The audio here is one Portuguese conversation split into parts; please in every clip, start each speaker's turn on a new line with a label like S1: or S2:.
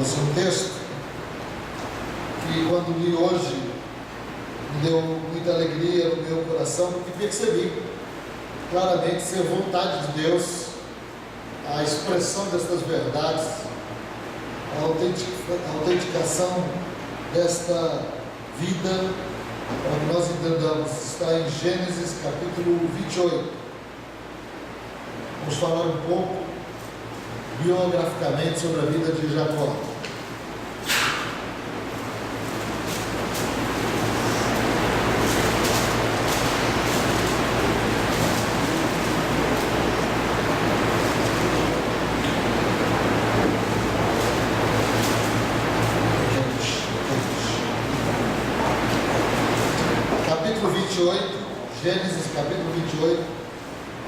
S1: você um texto que, quando li hoje, me deu muita alegria no meu coração, porque percebi claramente ser vontade de Deus a expressão destas verdades, a autenticação desta vida, para que nós entendamos. Está em Gênesis capítulo 28. Vamos falar um pouco biograficamente sobre a vida de Jacó. Capítulo 28, Gênesis capítulo 28,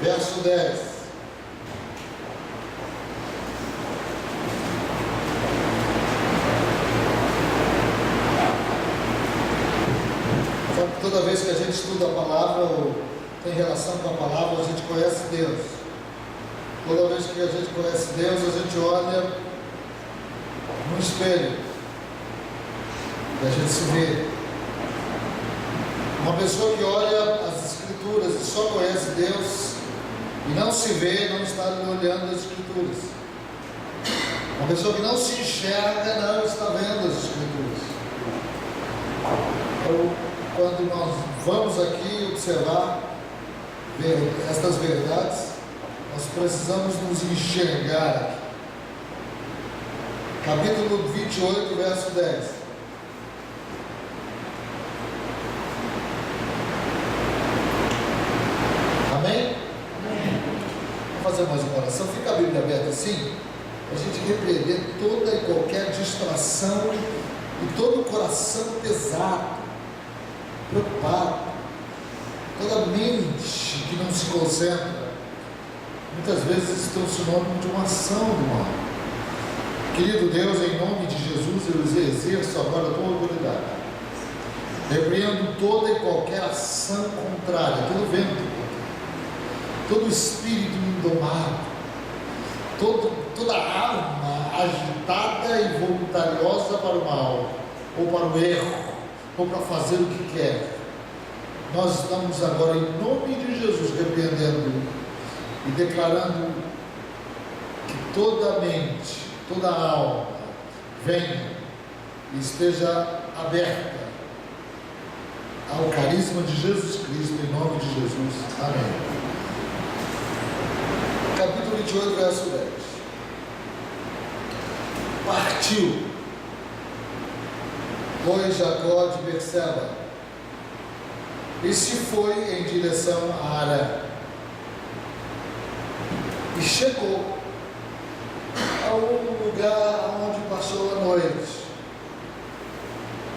S1: verso 10. Toda vez que a gente estuda a palavra ou tem relação com a palavra, a gente conhece Deus. Toda vez que a gente conhece Deus, a gente olha no espelho e a gente se vê. Uma pessoa que olha as Escrituras e só conhece Deus e não se vê, não está olhando as Escrituras. Uma pessoa que não se enxerga, não está vendo as Escrituras. Então, quando nós vamos aqui observar estas verdades, nós precisamos nos enxergar aqui. Capítulo 28, verso 10. Amém? Vamos fazer mais uma oração. Fica a Bíblia aberta assim, a gente repreender toda e qualquer distração e todo o coração pesado, preocupado, toda mente que não se concentra, muitas vezes estão sinônimo de uma ação do mal. Querido Deus, em nome de Jesus, eu exerço agora a tua autoridade. Repreendo toda e qualquer ação contrária, todo vento, todo espírito indomado, toda arma agitada e voluntariosa para o mal, ou para o erro, ou para fazer o que quer. Nós estamos agora, em nome de Jesus, repreendendo e declarando que toda mente, toda alma venha e esteja aberta ao carisma de Jesus Cristo, em nome de Jesus. Amém. Capítulo 28, verso 10. Partiu, pois, Jacó de Berseba, e se foi em direção a Harã, e chegou a um lugar onde passou a noite,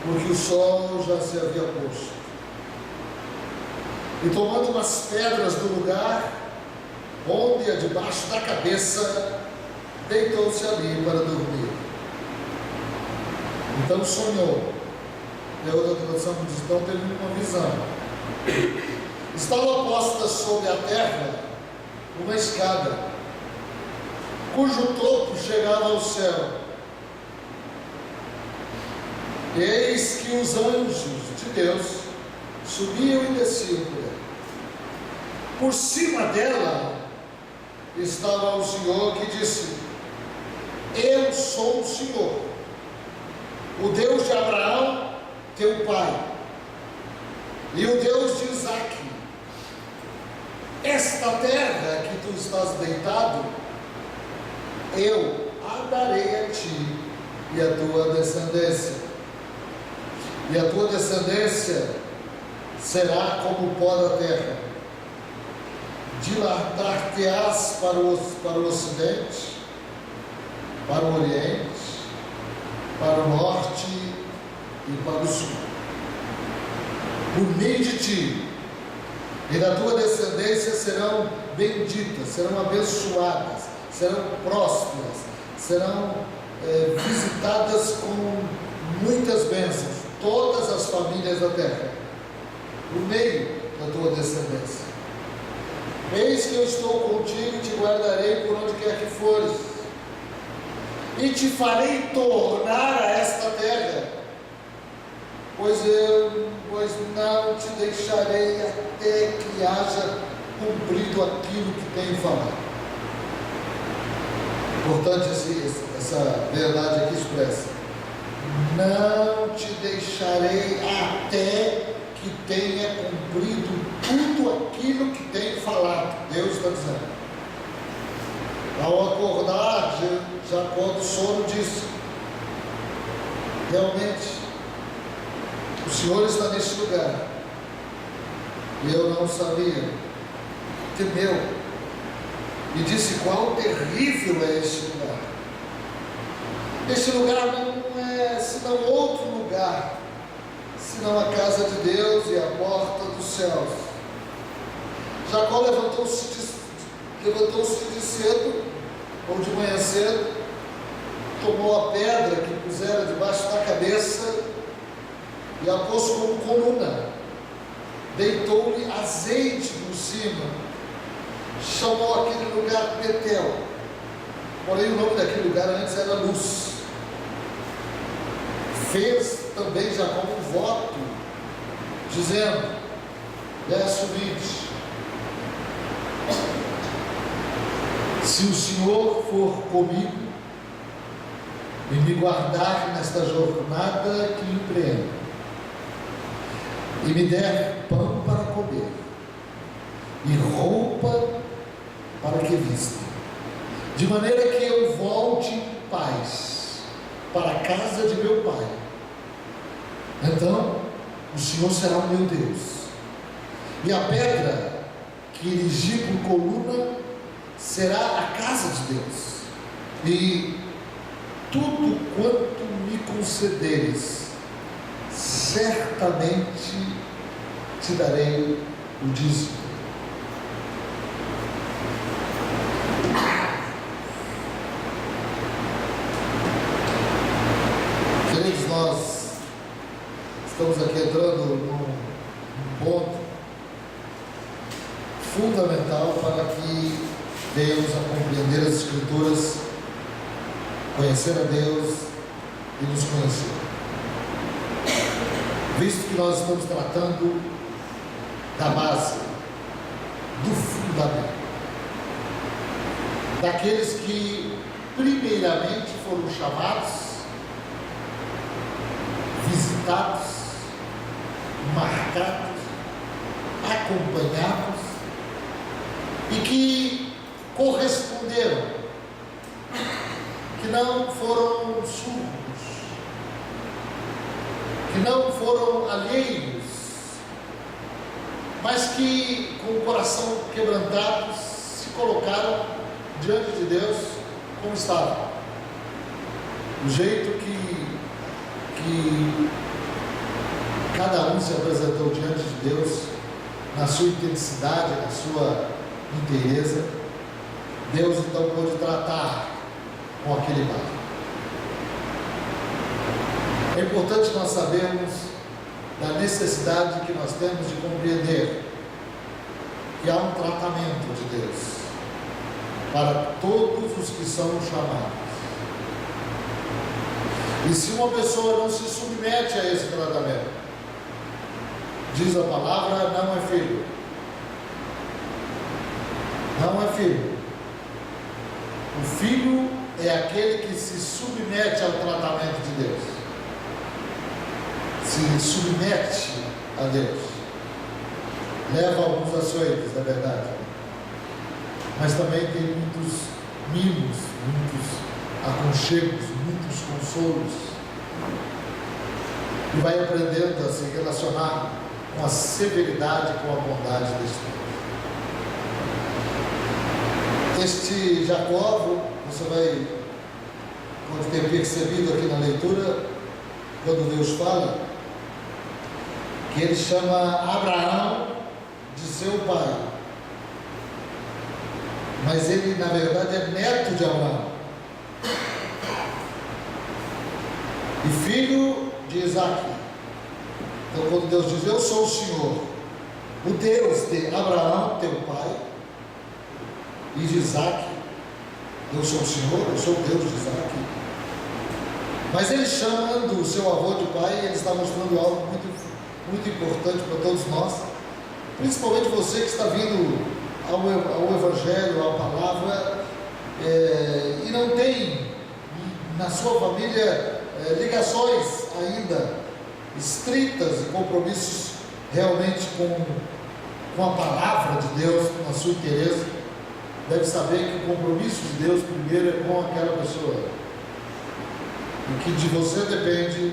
S1: porque o sol já se havia posto. E tomando umas pedras do lugar, onde a debaixo da cabeça, deitou-se ali para dormir. Então sonhou. E a outra tradução diz: então teve uma visão. Estava posta sobre a terra uma escada, cujo topo chegava ao céu. Eis que os anjos de Deus subiam e desciam por ela. Por cima dela estava o Senhor, que disse: eu sou o Senhor, o Deus de Abraão, teu pai, e o Deus de Isaque. Esta terra que tu estás deitado, eu a darei a ti e a tua descendência. E a tua descendência será como o pó da terra. Dilatar-te-ás para o ocidente, para o oriente, para o norte e para o sul. Por meio de ti e da tua descendência serão benditas, serão abençoadas, serão prósperas, serão visitadas com muitas bênçãos todas as famílias da terra, por meio da tua descendência. Eis que eu estou contigo e te guardarei por onde quer que fores, e te farei tornar a esta terra, pois não te deixarei até que haja cumprido aquilo que tenho falado. Importante essa verdade aqui expressa. Não te deixarei até que tenha cumprido tudo aquilo que tenho falado. Deus está dizendo. Ao acordar, Jacó do sono disse: realmente, o Senhor está neste lugar. E eu não sabia. Temeu. E disse: quão terrível é este lugar. Este lugar não é senão outro lugar, senão a casa de Deus e a porta dos céus. Jacó levantou-se de cedo, ou de manhã cedo, tomou a pedra que pusera debaixo da cabeça e a pôs como coluna, deitou-lhe azeite por cima, chamou aquele lugar Betel, porém o nome daquele lugar antes era Luz. Fez também Jacó um voto, dizendo, verso 20: se o Senhor for comigo e me guardar nesta jornada que empreendo, e me der pão para comer e roupa para que vista, de maneira que eu volte em paz para a casa de meu pai, então o Senhor será o meu Deus, e a pedra que erigi por coluna será a casa de Deus, e tudo quanto me concederes, certamente te darei o dízimo. Queridos, nós estamos aqui entrando num ponto fundamental para que venhamos a compreender as Escrituras, conhecer a Deus e nos conhecer. Visto que nós estamos tratando da base, do fundamento, daqueles que primeiramente foram chamados, visitados, marcados, acompanhados e que corresponderam, que não foram surdos, que não foram alheios, mas que com o coração quebrantado se colocaram diante de Deus como estavam, do jeito que cada um se apresentou diante de Deus, na sua intensidade, na sua inteireza. Deus então pôde tratar com aquele barro. É importante nós sabermos da necessidade que nós temos de compreender que há um tratamento de Deus para todos os que são chamados. E se uma pessoa não se submete a esse tratamento, diz a palavra, não é filho. Não é filho. O filho é aquele que se submete ao tratamento de Deus, se submete a Deus, leva alguns açoites, na verdade, mas também tem muitos mimos, muitos aconchegos, muitos consolos, e vai aprendendo a se relacionar com a severidade, com a bondade deste Deus. Este Jacó, você pode ter percebido aqui na leitura, quando Deus fala, que ele chama Abraão de seu pai, mas ele na verdade é neto de Abraão e filho de Isaac. Então quando Deus diz, eu sou o Senhor, o Deus de Abraão, teu pai, e de Isaac, eu sou o Senhor, eu sou o Deus de Isaac, Mas ele, chamando o seu avô de pai, ele está mostrando algo muito importante para todos nós, principalmente você que está vindo ao Evangelho, à palavra, e não tem na sua família ligações ainda estritas e compromissos realmente com a palavra de Deus, com a sua interesse. Deve saber que o compromisso de Deus primeiro é com aquela pessoa, e que de você depende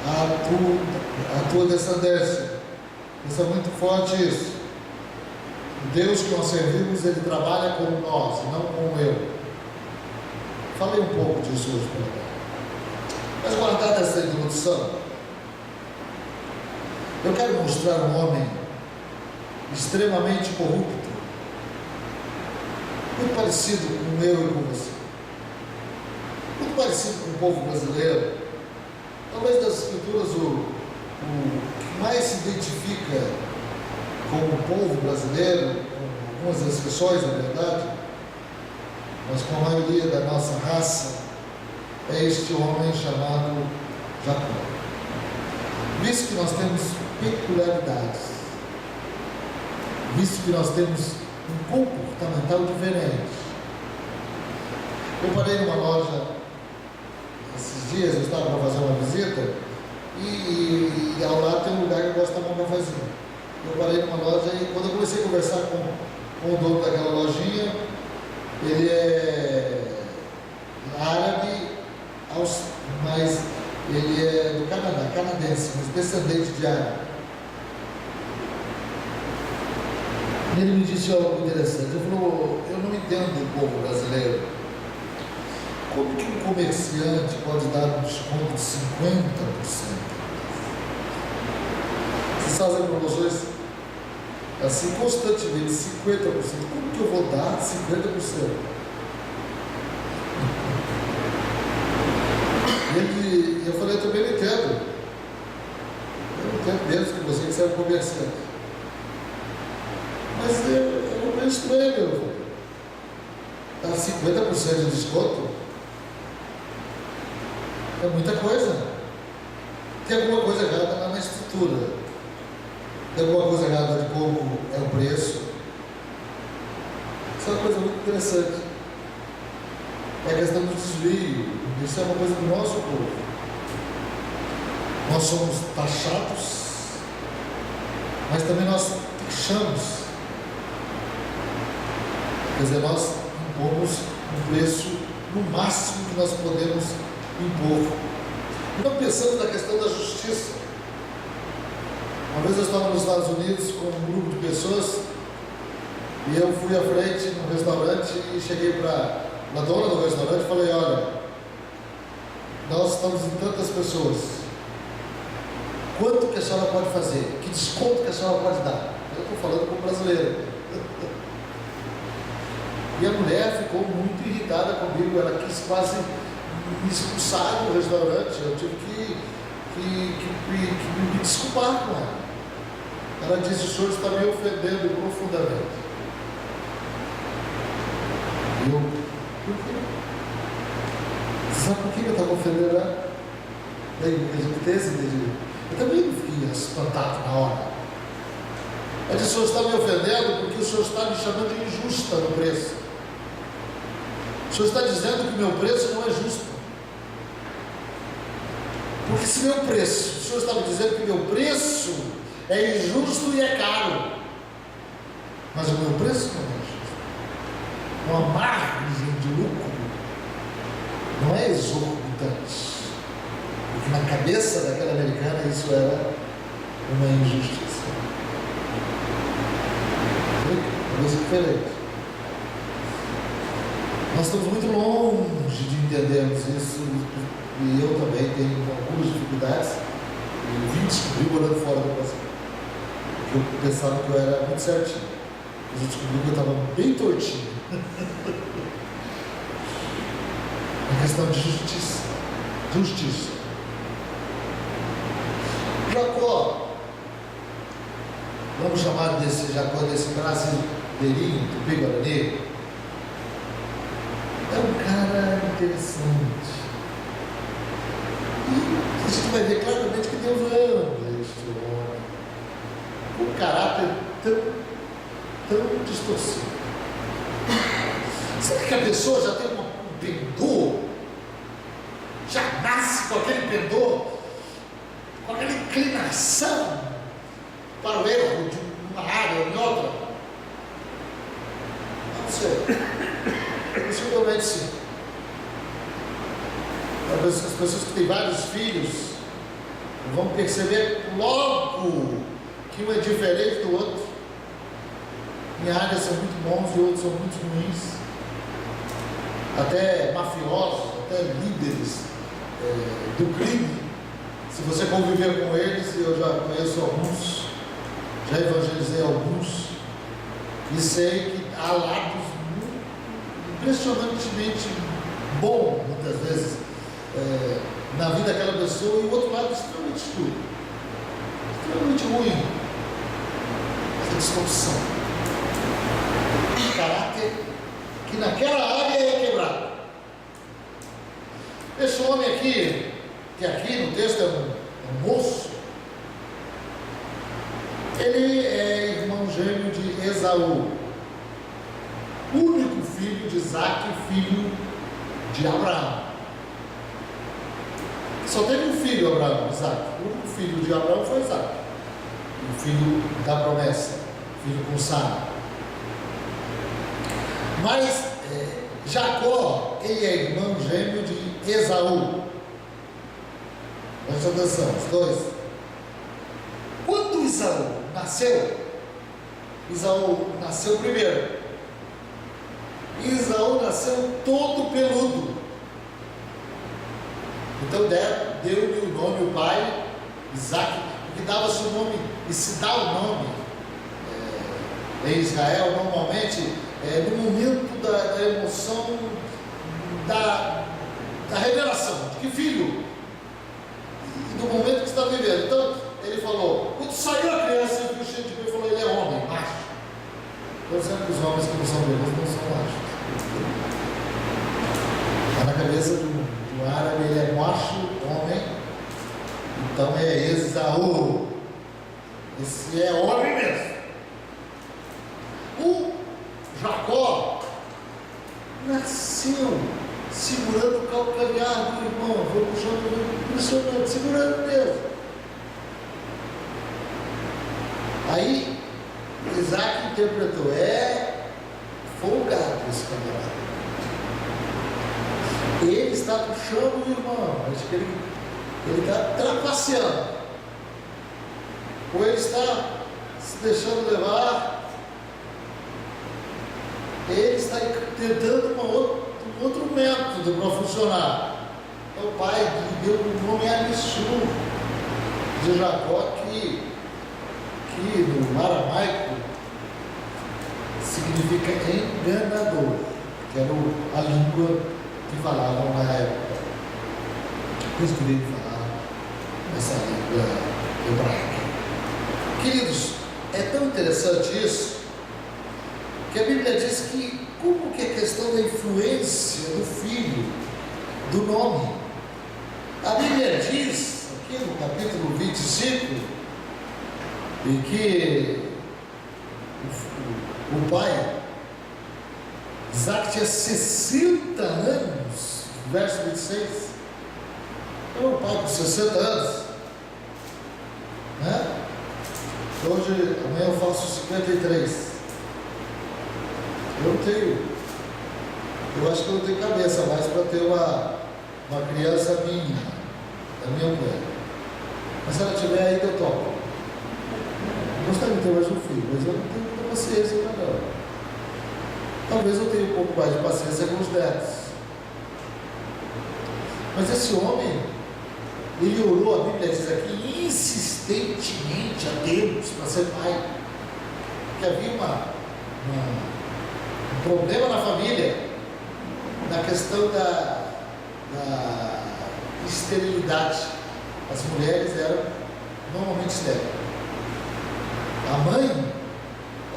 S1: a tua descendência. Isso é muito forte isso. O Deus que nós servimos, Ele trabalha com nós, e não com eu. Falei um pouco disso hoje pela manhã. Mas guardada essa introdução, eu quero mostrar um homem extremamente corrupto, muito parecido com eu e com você, muito parecido com o povo brasileiro. Talvez das escrituras o que mais se identifica com o povo brasileiro, com algumas exceções, na verdade, mas com a maioria da nossa raça, é este homem chamado Jacó. Visto que nós temos peculiaridades, visto que nós temos um comportamental diferente. Eu parei numa loja esses dias, eu estava para fazer uma visita, e ao lado tem um lugar que eu gosto de tomar um cafezinho. Eu parei numa loja e quando eu comecei a conversar com o dono daquela lojinha, ele é árabe, mas ele é do Canadá, canadense, mas descendente de árabe. E ele me disse algo interessante. Ele falou: eu não entendo o povo brasileiro. Como que um comerciante pode dar um desconto de 50%? Vocês fazem promoções assim constantemente, 50%. Como que eu vou dar 50%? Eu falei: eu também não entendo. Eu não entendo mesmo que você que serve comerciante. Mas eu não penso estranho, dá 50% de desconto, é muita coisa. Tem alguma coisa errada lá na estrutura, tem alguma coisa errada de como é o preço. Isso é uma coisa muito interessante. É a questão do desvio. Isso é uma coisa do nosso povo. Nós somos taxados, mas também nós taxamos. Quer dizer, nós impomos um preço no máximo que nós podemos impor. Não pensando na questão da justiça. Uma vez eu estava nos Estados Unidos com um grupo de pessoas e eu fui à frente no restaurante e cheguei para a dona do restaurante e falei: olha, nós estamos em tantas pessoas, quanto que a senhora pode fazer? Que desconto que a senhora pode dar? Eu estou falando como brasileiro. E a mulher ficou muito irritada comigo, ela quis quase me expulsar do restaurante. Eu tive que me desculpar com ela. Ela disse: o senhor está me ofendendo profundamente. E eu: por quê? Você sabe por que eu estava ofendendo ela? Daí, a gente tem esse entendido. Eu também não fiquei espantado na hora. Ela disse: o senhor está me ofendendo porque o senhor está me chamando de injusta no preço. O senhor está dizendo que o meu preço não é justo. Porque se meu preço, o senhor está me dizendo que o meu preço é injusto e é caro. Mas o meu preço não é justo. Uma margem de lucro não é exorbitante. Porque na cabeça daquela americana isso era uma injustiça. Uma coisa diferente. Nós estamos muito longe de entendermos isso, e eu também tenho algumas dificuldades. Eu vim descobrir morando fora do Brasil, porque eu pensava que eu era muito certinho, mas eu descobri que eu estava bem tortinho. É questão de justiça. Justiça. Jacó, vamos chamar desse Jacó, desse brasileirinho, tupi-guarani, é um cara interessante. E a gente vai ver claramente que Deus ama este homem, com um caráter tão distorcido. Será que a pessoa já tem um pendor? Já nasce com aquele pendor? Com aquela inclinação para o erro de uma área ou de outra? Não sei. Possivelmente sim. As pessoas que têm vários filhos vão perceber logo que um é diferente do outro. Em áreas são muito bons e outros são muito ruins. Até mafiosos, até líderes do crime. Se você conviver com eles, eu já conheço alguns, já evangelizei alguns, e sei que há lados impressionantemente bons, muitas vezes, na vida daquela pessoa, e o outro lado extremamente escuro, extremamente ruim. Essa distorção, caráter que naquela área é quebrado. Esse homem aqui, que aqui no texto é um moço, ele é irmão gêmeo de Esaú, único filho de Isaac, filho de Abraão. Só teve um filho, Abraão, Isaac. O único filho de Abraão foi Isaac, o filho da promessa, filho com Sara. Mas Jacó, ele é irmão gêmeo de Esaú. Presta atenção, os dois. Quando Esaú nasceu primeiro. Esaú nasceu todo peludo. Então deu-lhe o nome, o pai, Isaac, que dava-se o nome, e se dá o nome em Israel, normalmente, no momento da emoção, da revelação, de que filho, e do momento que está vivendo. Então, ele falou, quando saiu a criança, ele viu cheio de bem e falou, ele é homem, macho. Estou dizendo que os homens que não são bebês não são machos. Está na cabeça do árabe, ele é macho, homem, então é Esaú. Esse é homem mesmo. O Jacó nasceu segurando o calcanhar do irmão, foi puxando, impressionante, segurando mesmo. Aí Isaac interpretou, folgado esse camarada. Ele está puxando o irmão, acho que ele está trapaceando, ou ele está se deixando levar, ele está tentando um outro método para funcionar. Então, o pai lhe deu um nome absurdo de Jacó, que no aramaico significa enganador, que era a língua que falavam na época. Por isso que veio falar essa língua hebraica. Queridos, é tão interessante isso, que a Bíblia diz que como que é a questão da influência do filho, do nome. A Bíblia diz, aqui no capítulo 25, e que o pai, Isaac, tinha 60 anos, verso 26. Então, o pai com 60 anos, né? Hoje, amanhã eu faço 53. Eu acho que eu não tenho cabeça mais para ter uma criança minha, da minha mulher. Mas se ela tiver aí, eu toco. Eu gostaria de ter mais um filho, mas eu não tenho muita paciência ainda não. Talvez eu tenha um pouco mais de paciência com os netos. Mas esse homem, ele orou, a Bíblia diz aqui, insistentemente a Deus para ser pai. Porque havia um problema na família, na questão da esterilidade. As mulheres eram normalmente estéreis. A mãe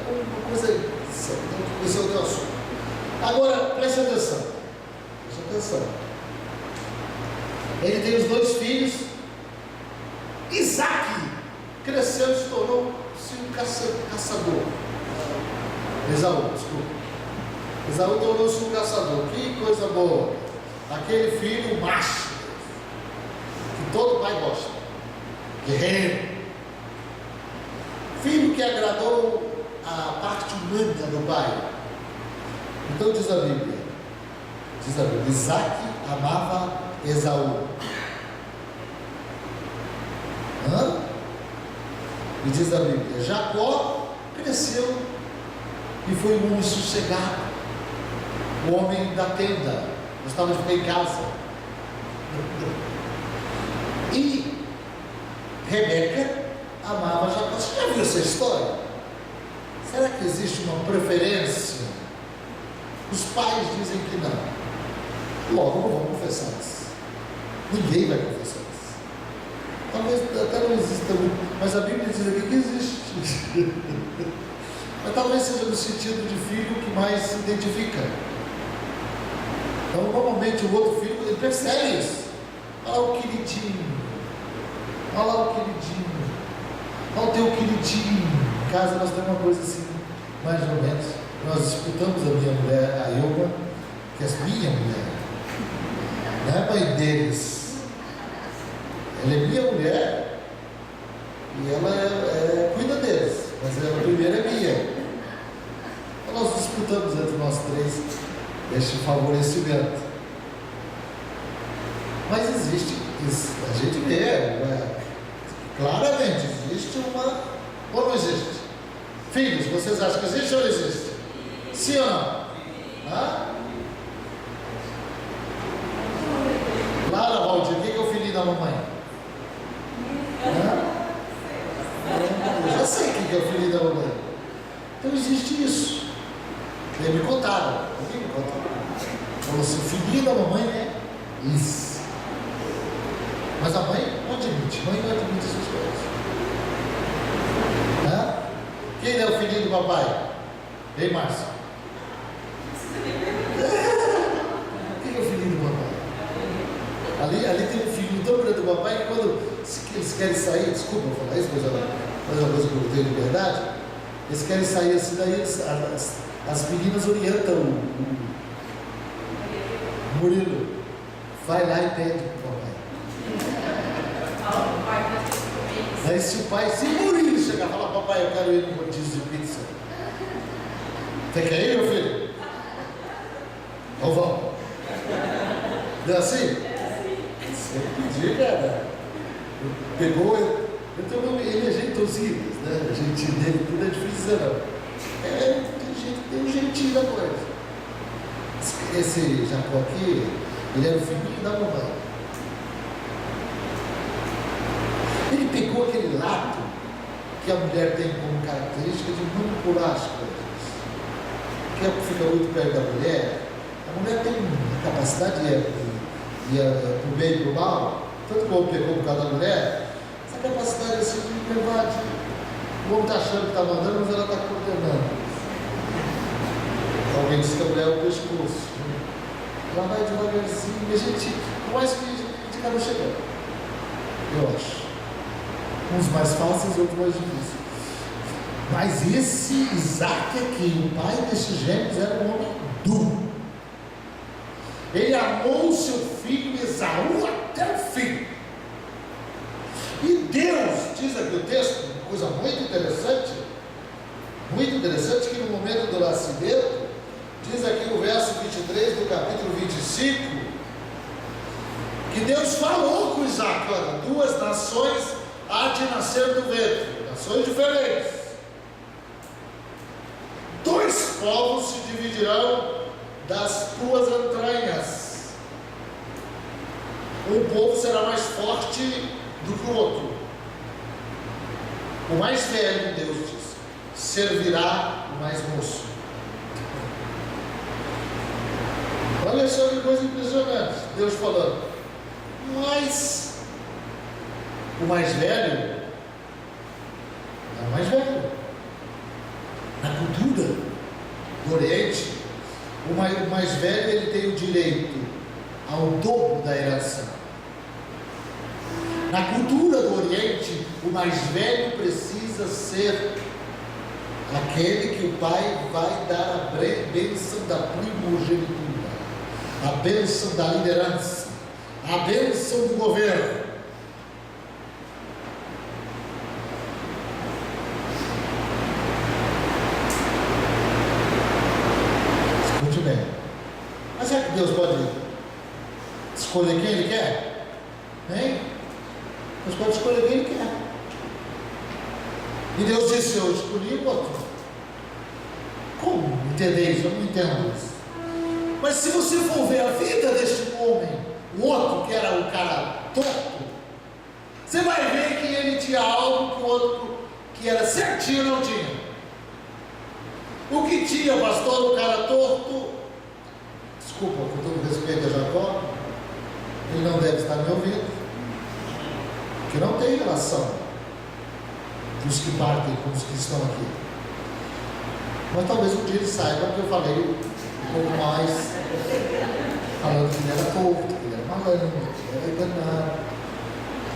S1: era uma coisa, esse é outro assunto. Agora, preste atenção. atenção. Ele tem os 2 filhos. Isaac cresceu e se tornou-se um caçador. Esaú, desculpa. Esaú tornou-se um caçador. Que coisa boa. Aquele filho macho, que todo pai gosta. Guerreiro. Filho que agradou a parte humana do pai. Então diz a Bíblia, Isaac amava Esaú. E diz a Bíblia, Jacó cresceu e foi um homem sossegado, o homem da tenda, gostava de ficar em casa. E Rebeca amava Jacó. Você já viu essa história? Será que existe uma preferência? Os pais dizem que não. Logo não vão confessar isso. Ninguém vai confessar isso. Talvez até não exista muito, mas a Bíblia diz aqui que existe. Mas talvez seja no sentido de filho que mais se identifica. Então normalmente o outro filho, ele percebe isso. Olha lá o queridinho. Olha lá o queridinho. Olha o teu queridinho. Em casa nós temos uma coisa assim, mais ou menos. Nós disputamos a minha mulher, a Ilma, que é minha mulher. Não é mãe deles. Ela é minha mulher e ela cuida deles, mas a primeira é minha. Então nós disputamos entre nós 3 este favorecimento. Mas existe, a gente vê, claramente existe uma, ou não existe? Filhos, vocês acham que existe ou não existe? Sim ou não? Lara, Valdir, o que é o filhinho da mamãe? Eu já sei o que é o filhinho da mamãe. Então existe isso. Eles me contaram. Falou assim, o filhinho da mamãe é isso. Mas a mãe não admite. Mãe não admite essas coisas. Quem é o filhinho do papai? Ei, Márcio. Quem é o filhinho do papai? Ali tem um filhinho tão grande do papai que quando eles querem sair, desculpa eu falar isso, mas é uma coisa que eu tenho liberdade, eles querem sair assim, daí as meninas orientam o Murilo, vai lá e pede pro papai. Aí se o pai, se o Murilo chegar e falar, papai, eu quero ir no rodízio de pizza, você quer ir, meu filho? Então vamos. Não é assim? Você pedir, cara. Pegou, ele é jeitosinho, né? O jeitinho dele, tudo é difícil dizer não. Tem um jeitinho da coisa. Esse Jacó aqui, ele era o filhinho da mamãe. Ele pegou aquele lado que a mulher tem como característica de manipular as coisas. Que é o que fica muito perto da mulher. A mulher tem a capacidade de ir para o bem e para o mal. Tanto que o homem pegou por causa da mulher, essa capacidade assim de levar de... O homem está achando que está mandando, mas ela está coordenando. Alguém disse que a mulher é o pescoço. Ela vai devagarzinho, e a gente, por mais que a gente acaba chegando. Eu acho. Uns mais fáceis, outros mais difíceis. Mas esse Isaac aqui, o pai desses gêmeos, era um homem duro. Ele amou o seu filho Esaú até o fim. E Deus, diz aqui o texto, uma coisa muito interessante, que no momento do nascimento, diz aqui no verso 23 do capítulo 25, que Deus falou com Isaac, olha, 2 nações há de nascer do ventre, nações diferentes. 2 povos se dividirão das tuas entranhas. Um povo será mais forte do que o outro. O mais velho, Deus diz, servirá o mais moço. Olha só que coisa impressionante, Deus falando. Mas o mais velho é o mais velho. Na cultura do Oriente, o mais velho ele tem o direito ao dobro da herança. Na cultura do Oriente, o mais velho precisa ser aquele que o pai vai dar a bênção da primogenitura, a bênção da liderança, a bênção do governo. Escute bem. Mas será que Deus pode escolher quem Ele quer? Hein? Deus pode escolher quem Ele quer. E Deus disse: eu escolhi o outro. Como entendeis? Eu não entendo isso. Mas se você for ver a vida deste homem, o outro que era o cara torto, você vai ver que ele tinha algo que o outro que era certinho não tinha. O que tinha, pastor, o cara torto, desculpa, com todo respeito a Jacó, ele não deve estar me ouvindo, porque não tem relação dos que partem com os que estão aqui. Mas talvez um dia ele saiba que eu falei um pouco mais, falando que ele era torto, que ele era malandro, que ele era enganado.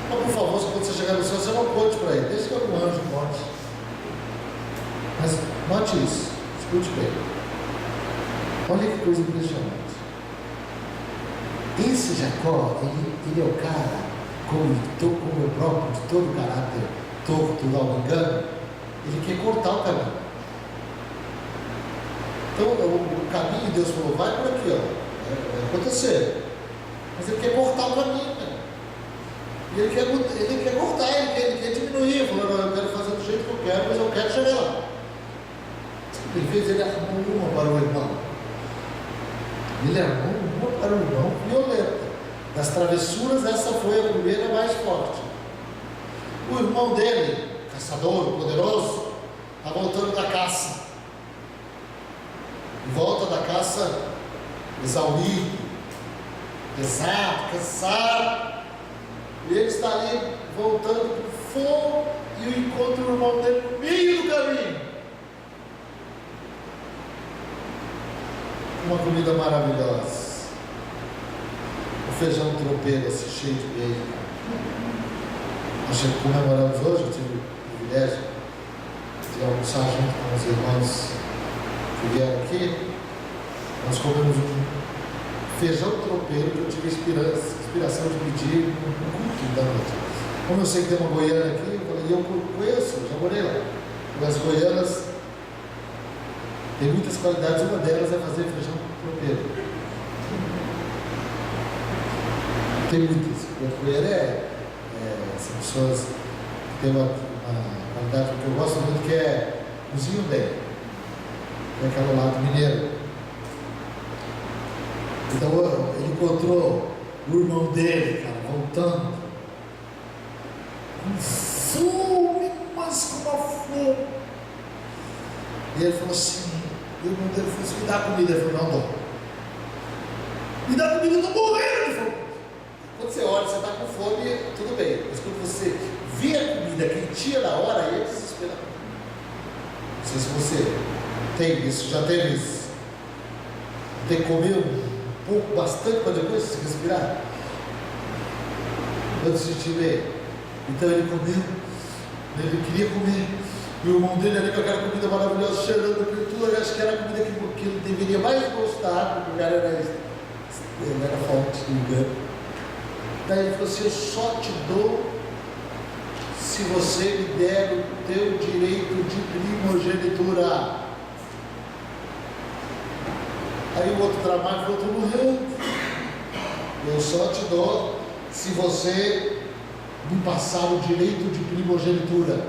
S1: Mas por favor, quando você chegar no céu, você não conte para ele, deixa que algum anjo conte. Mas note isso, escute bem. Olha que coisa impressionante. Esse Jacó, ele é o cara, como o próprio, de todo o caráter torto, não me engano, ele quer cortar o caminho. Então o caminho, Deus falou, vai por aqui, ó, vai acontecer. Mas ele quer cortar o caminho, né? E ele quer cortar, ele quer diminuir, falando, eu quero fazer do jeito que eu quero, mas eu quero chegar lá. Ele fez, ele arrumou uma para o irmão. Ele arrumou uma para o irmão violenta. Das travessuras, essa foi a primeira mais forte. O irmão dele, caçador, poderoso, está voltando da caça. Volta da caça exaurido, pesado, cansado. E ele está ali voltando com fome e encontra o irmão dele no meio do caminho. Uma comida maravilhosa. Um feijão tropeiro assim, cheio de bacon. Nós comemoramos hoje, eu tive o privilégio de almoçar junto com os irmãos que vieram aqui. Nós comemos um feijão tropeiro que eu tive inspiração de pedir no culto da noite. Como eu sei que tem uma goiana aqui, eu falei, eu conheço, já morei lá. As goianas têm muitas qualidades, uma delas é fazer feijão tropeiro. Tem muitas. O goiano são pessoas que têm uma qualidade que eu gosto muito, que é cozinho bem. É aquele lado mineiro. Então ele encontrou o irmão dele, cara, voltando com fome, mas com uma fome. E ele falou assim, o irmão dele falou assim, me dá comida. Ele falou, não dou. Me dá comida, eu estou morrendo. Ele falou, quando você olha, você está com fome, tudo bem. Mas quando você vê a comida quentinha na hora, aí é desesperado. Não sei se você tem isso, já teve isso. Tem que comer um pouco, bastante, para depois se respirar. Quando se tiver. Então ele comeu, ele queria comer. E o irmão dele ali com aquela comida maravilhosa, cheirando aquilo tudo, eu acho que era a comida que ele deveria mais gostar, porque o lugar era forte do engano. Daí ele falou assim, eu só te dou se você me der o teu direito de primogenitura. Aí o outro dramático, o outro morreu. Eu só te dou se você me passar o direito de primogenitura,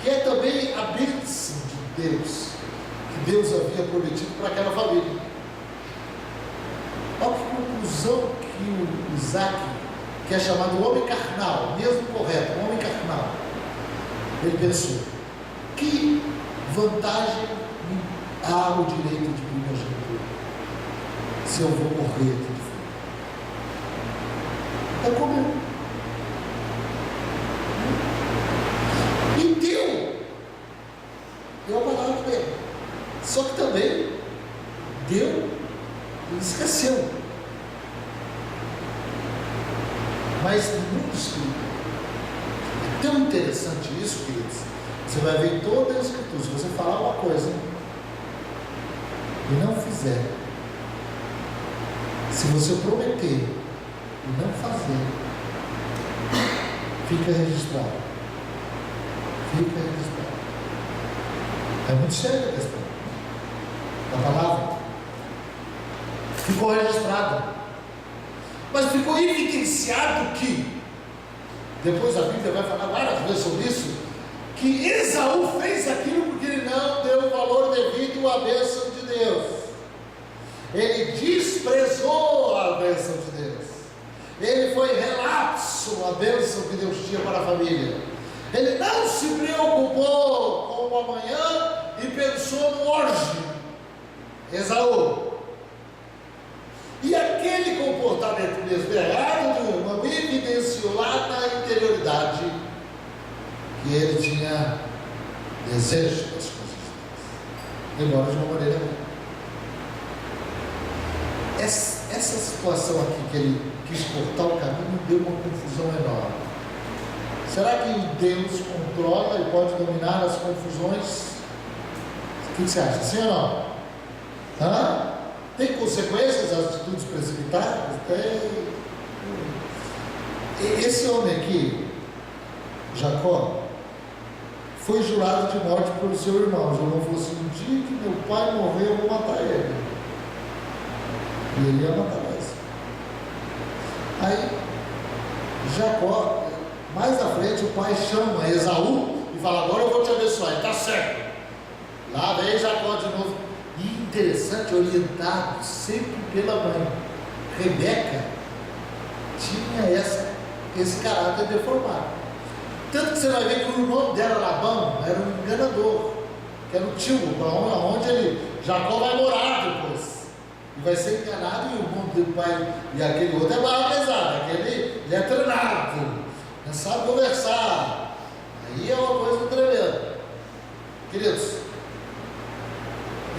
S1: que é também a bênção de Deus, que Deus havia prometido para aquela família. Olha que conclusão que o Isaac, que é chamado homem carnal, mesmo correto, homem carnal, ele pensou, que vantagem há o direito de primogenitura se eu vou morrer aqui de fome? É como e deu a palavra dele. Só que também deu, ele esqueceu. Mas no mundo espiritual, é tão interessante isso, queridos. Você vai ver toda a Escritura. Se você falar uma coisa e não fizer, se você prometer e não fazer, fica registrado. Fica registrado. É muito séria a questão da palavra. Ficou registrado. Mas ficou evidenciado que, depois a Bíblia vai falar várias vezes sobre isso, que Esaú fez aquilo porque ele não deu o valor devido à bênção de Deus. Ele desprezou a bênção de Deus. Ele foi relapso à bênção que Deus tinha para a família. Ele não se preocupou com o amanhã e pensou no hoje. Esaú. E aquele comportamento mesmo errado do irmão evidenciou lá na interioridade que ele tinha desejo das coisas de Deus, embora de uma maneira ruim. Essa situação aqui que ele quis cortar o caminho deu uma confusão enorme. Será que Deus controla e pode dominar as confusões? O que você acha? Sim ou não? Hã? Tem consequências as atitudes precipitadas? Tem. Esse homem aqui, Jacó, foi jurado de morte pelo seu irmão. O irmão falou assim: um dia que meu pai morrer, eu vou matar ele. E ele ia matar mais. Aí, Jacó, mais à frente, o pai chama Esaú e fala: agora eu vou te abençoar. Ele está certo. Lá vem Jacó de novo. E interessante, orientado sempre pela mãe. Rebeca tinha esse caráter deformado. Tanto que você vai ver que o irmão dela, Labão, era um enganador, que era o tio, onde Jacó vai morar depois. E vai ser enganado, e o irmão do pai e aquele outro é barra pesada, ele é treinado, não sabe conversar. Aí é uma coisa tremenda. Queridos,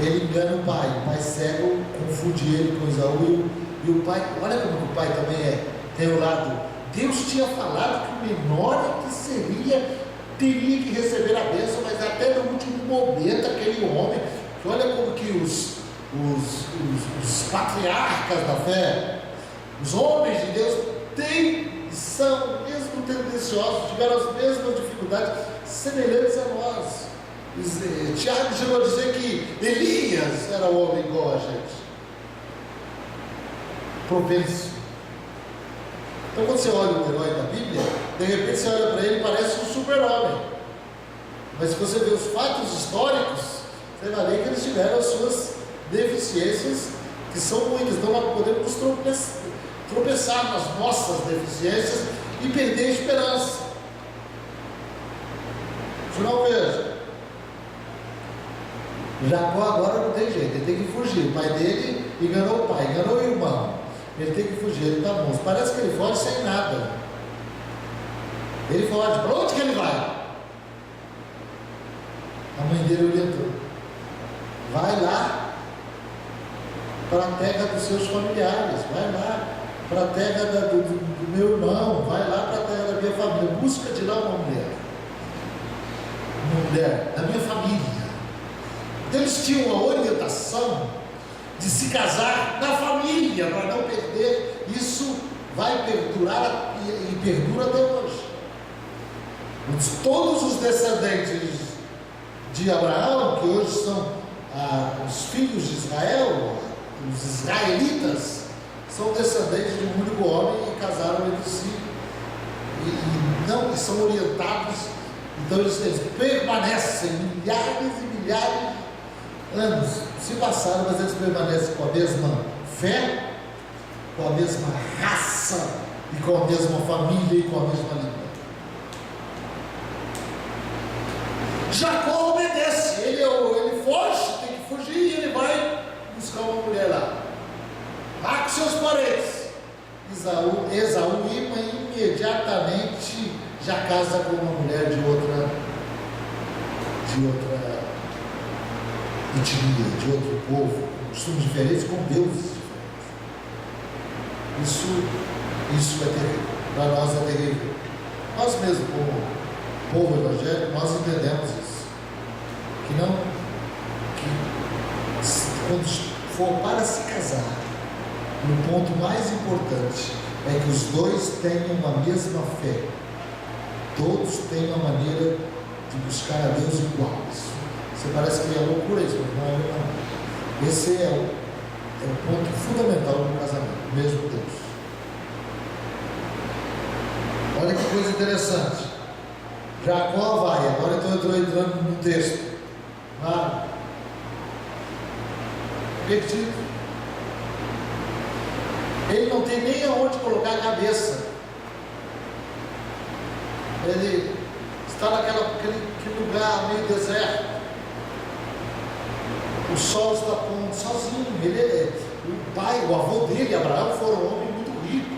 S1: ele engana o pai cego confunde ele com Esaú, e o pai, olha como o pai também tem o lado. Deus tinha falado que o menor que teria que receber a bênção, mas até no último momento aquele homem, que olha como que os patriarcas da fé, os homens de Deus são mesmo tendenciosos, tiveram as mesmas dificuldades semelhantes a nós. Tiago chegou a dizer que Elias era um homem igual a gente, propenso. Então quando você olha o herói da Bíblia, de repente você olha para ele e parece um super-homem, mas se você vê os fatos históricos, você vai ver que eles tiveram as suas deficiências, que são muitas. Então nós podemos tropeçar nas nossas deficiências e perder a esperança. Não veja, Jacó agora não tem jeito, ele tem que fugir. O pai dele enganou o pai, enganou o irmão, ele tem que fugir, ele está monstro. Parece que ele foge sem nada. Ele foge, para onde que ele vai? A mãe dele orientou: vai lá para a terra dos seus familiares, vai lá para a terra do meu irmão, vai lá para a terra da minha família, busca de lá uma mulher da minha família. Então eles tinham a orientação de se casar na família, para não perder. Isso vai perdurar e perdura até hoje. Todos os descendentes de Abraão, que hoje são os filhos de Israel, os israelitas, são descendentes de um único homem e casaram entre si, e são orientados. Então eles permanecem milhares e milhares de anos se passaram, mas eles permanecem com a mesma fé, com a mesma raça e com a mesma família e com a mesma língua. Jacó obedece, ele foge, tem que fugir, e ele vai buscar uma mulher lá com seus parentes. Esaú imediatamente já casa com uma mulher de outra etnia, de outro povo, com costumes diferentes, com deuses diferentes. Isso é terrível. para nós é terrível. Nós mesmos, como povo evangélico, nós entendemos isso. Que quando for para se casar, o ponto mais importante é que os dois tenham a mesma fé. Todos têm uma maneira de buscar a Deus igual. Você parece que é loucura isso, mas não é não. Esse é o ponto fundamental do casamento, o mesmo Deus. Olha que coisa interessante. Jacó vai, agora eu estou entrando no texto. Perdido. Ele não tem nem aonde colocar a cabeça. Ele está naquele lugar meio deserto. O sol está pondo sozinho. O avô dele, Abraão, foi um homem muito rico.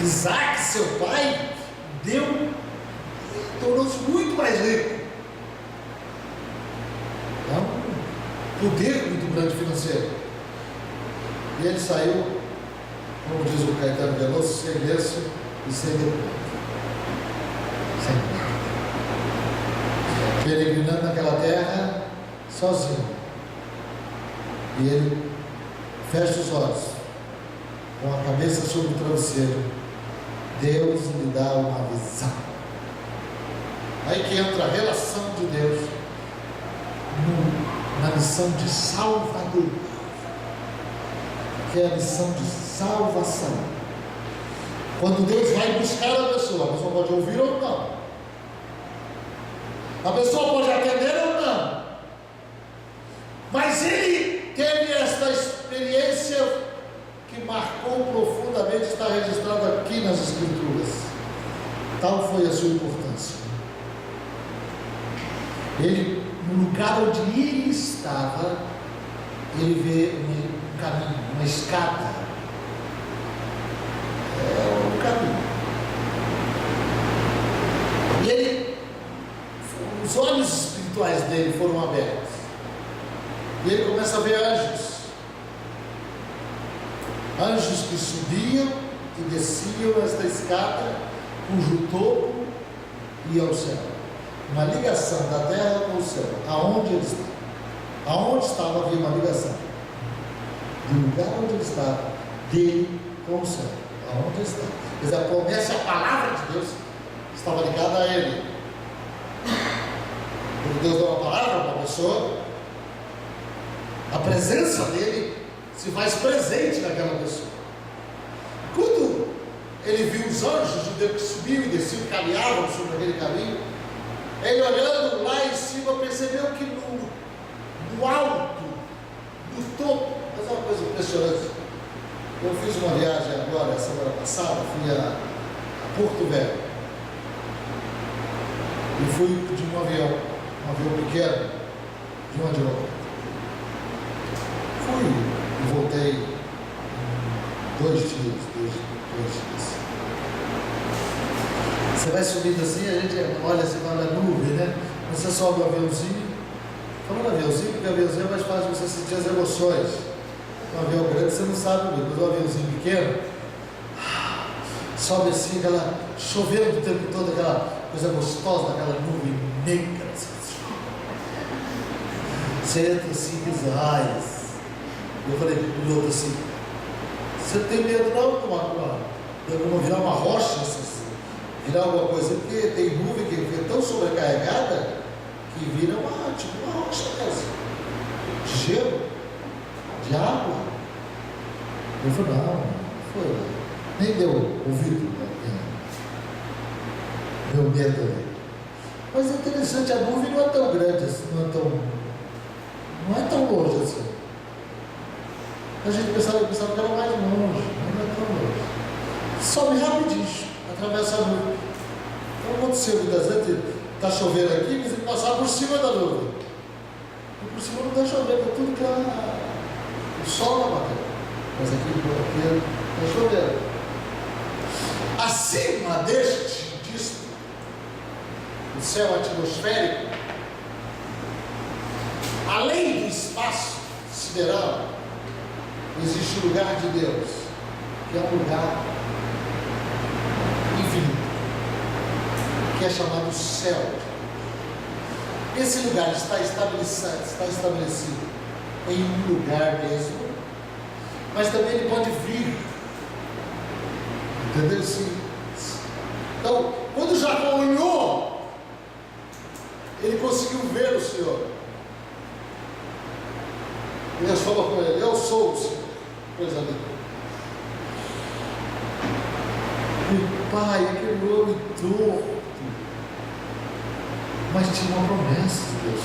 S1: Isaac, seu pai, tornou-se muito mais rico. É um poder muito grande financeiro. E ele saiu, como diz o Caetano Veloso, sem berço e sem documento. Sem nada. Peregrinando naquela terra, sozinho. E ele fecha os olhos, com a cabeça sobre o travesseiro. Deus lhe dá uma visão. Aí que entra a relação de Deus na missão de Salvador, que é a missão de salvação. Quando Deus vai buscar a pessoa pode ouvir ou não, a pessoa pode atender ou não, mas ele teve esta experiência que marcou profundamente, está registrada aqui nas Escrituras. Tal foi a sua importância. Ele, no lugar onde ele estava, ele vê um caminho, uma escada. É um caminho. E os olhos espirituais dele foram abertos. E ele começa a ver anjos. Anjos que subiam e desciam esta escada, cujo topo ia ao céu. Uma ligação da terra com o céu. Aonde ele estava? Aonde estava havia uma ligação. Do lugar onde ele estava, dele com o céu. Aonde ele estava. Quer dizer, a promessa, a palavra de Deus estava ligada a ele. Quando Deus dá uma palavra para uma pessoa, a presença dele se faz presente naquela pessoa. Quando ele viu os anjos de Deus que subiam e desciam, caminhavam sobre aquele caminho, ele olhando lá em cima percebeu que no alto, no topo, mas é uma coisa impressionante. Eu fiz uma viagem agora, semana passada, fui a Porto Velho e fui de um avião pequeno, de onde eu fui e voltei em 2 dias. Você vai subindo assim, a gente olha assim, olha a nuvem, né? Você sobe o aviãozinho, falando aviãozinho, porque o aviãozinho é mais fácil de você sentir as emoções. Um avião grande você não sabe, mas um aviãozinho pequeno, sobe assim, aquela, chovendo o tempo todo, aquela coisa gostosa, aquela nuvem negra. Assim. Você entra assim, diz, ai. Eu falei para o piloto assim, você tem medo não virar uma rocha, virar alguma coisa, porque tem nuvem que é tão sobrecarregada que vira uma rocha mesmo, de gelo, de água. Eu falei, não foi, nem deu ouvido meu medo ali. Mas é interessante, a nuvem não é tão grande assim, não é tão longe assim. A gente pensava que era mais longe, mas não é tão longe. Sobe rapidinho, atravessa a nuvem. Então aconteceu muitas vezes, está chovendo aqui, mas ele passar por cima da nuvem. E por cima não está chovendo, é tudo que o sol está batendo. Mas aqui está chovendo. Acima disso, o céu atmosférico, além do espaço sideral, existe o lugar de Deus, que é um lugar infinito, que é chamado céu. Esse lugar está estabelecido em um lugar mesmo, mas também ele pode vir, entendeu? Então, quando Jacó olhou, ele conseguiu ver o Senhor. E Deus falou com ele: eu sou o Senhor. Coisa linda. Meu pai, aquele homem torto, mas tinha uma promessa de Deus,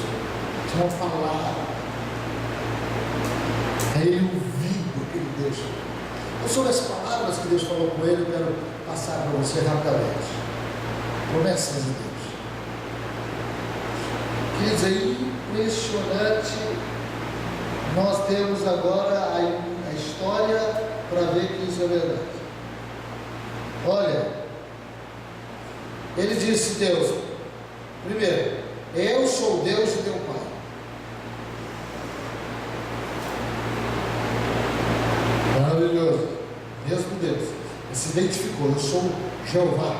S1: tinha uma palavra. Aí ele ouviu aquele Deus. Então, sobre as palavras que Deus falou com ele, eu quero passar para você rapidamente. Promessas de Deus. Queridos, é impressionante. Nós temos agora a história para ver que isso é verdade. Olha, ele disse: Deus, primeiro, eu sou Deus e teu Pai. Maravilhoso. Mesmo Deus. Ele se identificou: eu sou Jeová.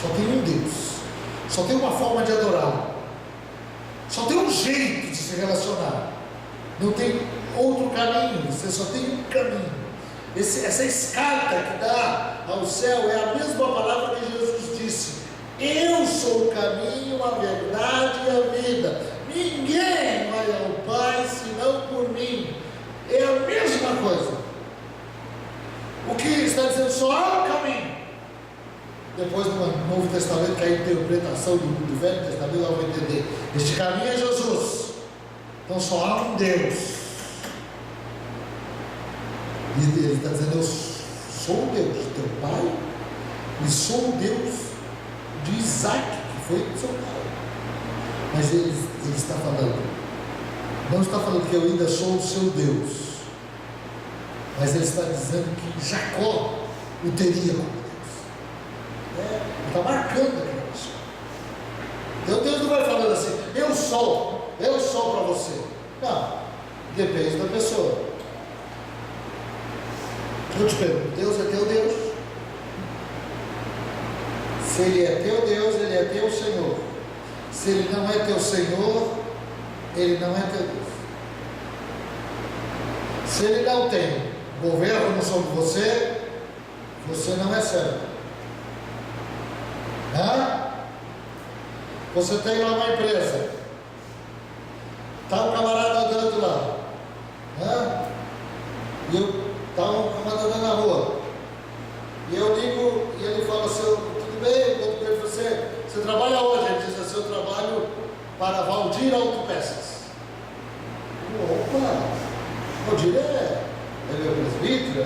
S1: Só tem um Deus. Só tem uma forma de adorar. Só tem um jeito de se relacionar. Não tem outro caminho. Você só tem um caminho. Essa escada que dá ao céu é a mesma palavra que Jesus disse: eu sou o caminho, a verdade e a vida. Ninguém vai ao Pai senão por mim. É a mesma coisa. O que está dizendo? Só há um caminho. Depois no Novo Testamento, que é a interpretação do Velho Testamento, nós vamos entender: este caminho é Jesus. Então só há um Deus. E ele está dizendo: eu sou o Deus de teu pai, e sou o Deus de Isaac, que foi seu pai. Mas ele está falando, não está falando que eu ainda sou o seu Deus, mas ele está dizendo que Jacó o teria como Deus. Ele está marcando aquela pessoa. Então Deus não vai falando assim: eu sou para você. Não, depende da pessoa. Eu te pergunto: Deus é teu Deus? Se Ele é teu Deus, Ele é teu Senhor. Se Ele não é teu Senhor, Ele não é teu Deus. Se Ele não tem governo sobre você, você não é servo. Você tem lá uma empresa, está um camarada andando lá, e está um camarada andando na rua, e eu ligo e ele fala assim: tudo bem? Eu pergunto para ele: você trabalha onde? Ele diz assim: eu trabalho para Valdir Autopeças. Opa, Valdir é meu presbítero,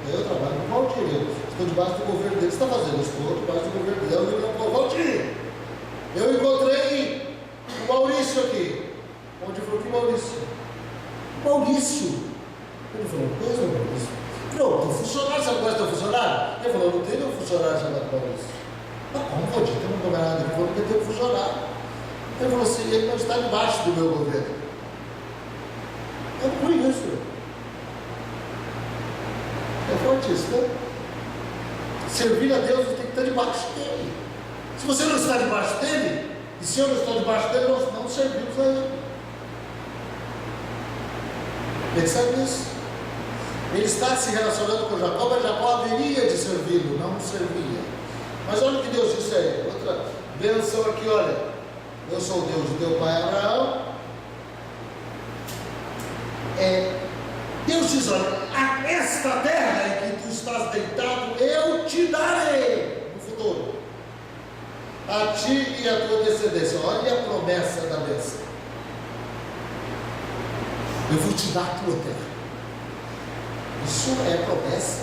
S1: eu trabalho com o Valdir, eu estou debaixo do governo dele. O que você está fazendo? Eu estou debaixo do governo dele. Eu digo: não, Valdir, eu encontrei o Maurício aqui. Onde falou: que Maurício? Maurício. Ele falou: pois é, Maurício. Não, teu funcionário, sabe qual é teu funcionário? Ele falou: não tem nenhum funcionário chamado Maurício. Como Valdir? Tem um camarada que falou que tem um funcionário. Ele falou assim: ele não está debaixo do meu governo. Eu não conheço. É forte isso, né? Servir a Deus, tem que estar debaixo dele. Se você não está debaixo dele, e se eu não estou debaixo dele, nós não servimos a ele. Ele sabe isso. Ele está se relacionando com Jacó, mas Jacó haveria de servi-lo, não servia. Mas olha o que Deus disse aí. Outra bênção aqui, olha: eu sou o Deus de teu pai Abraão. Deus diz: olha, a esta terra em que tu estás deitado, eu te darei no futuro, a ti e a tua descendência. Olha a promessa da bênção: eu vou te dar a tua terra. Isso é a promessa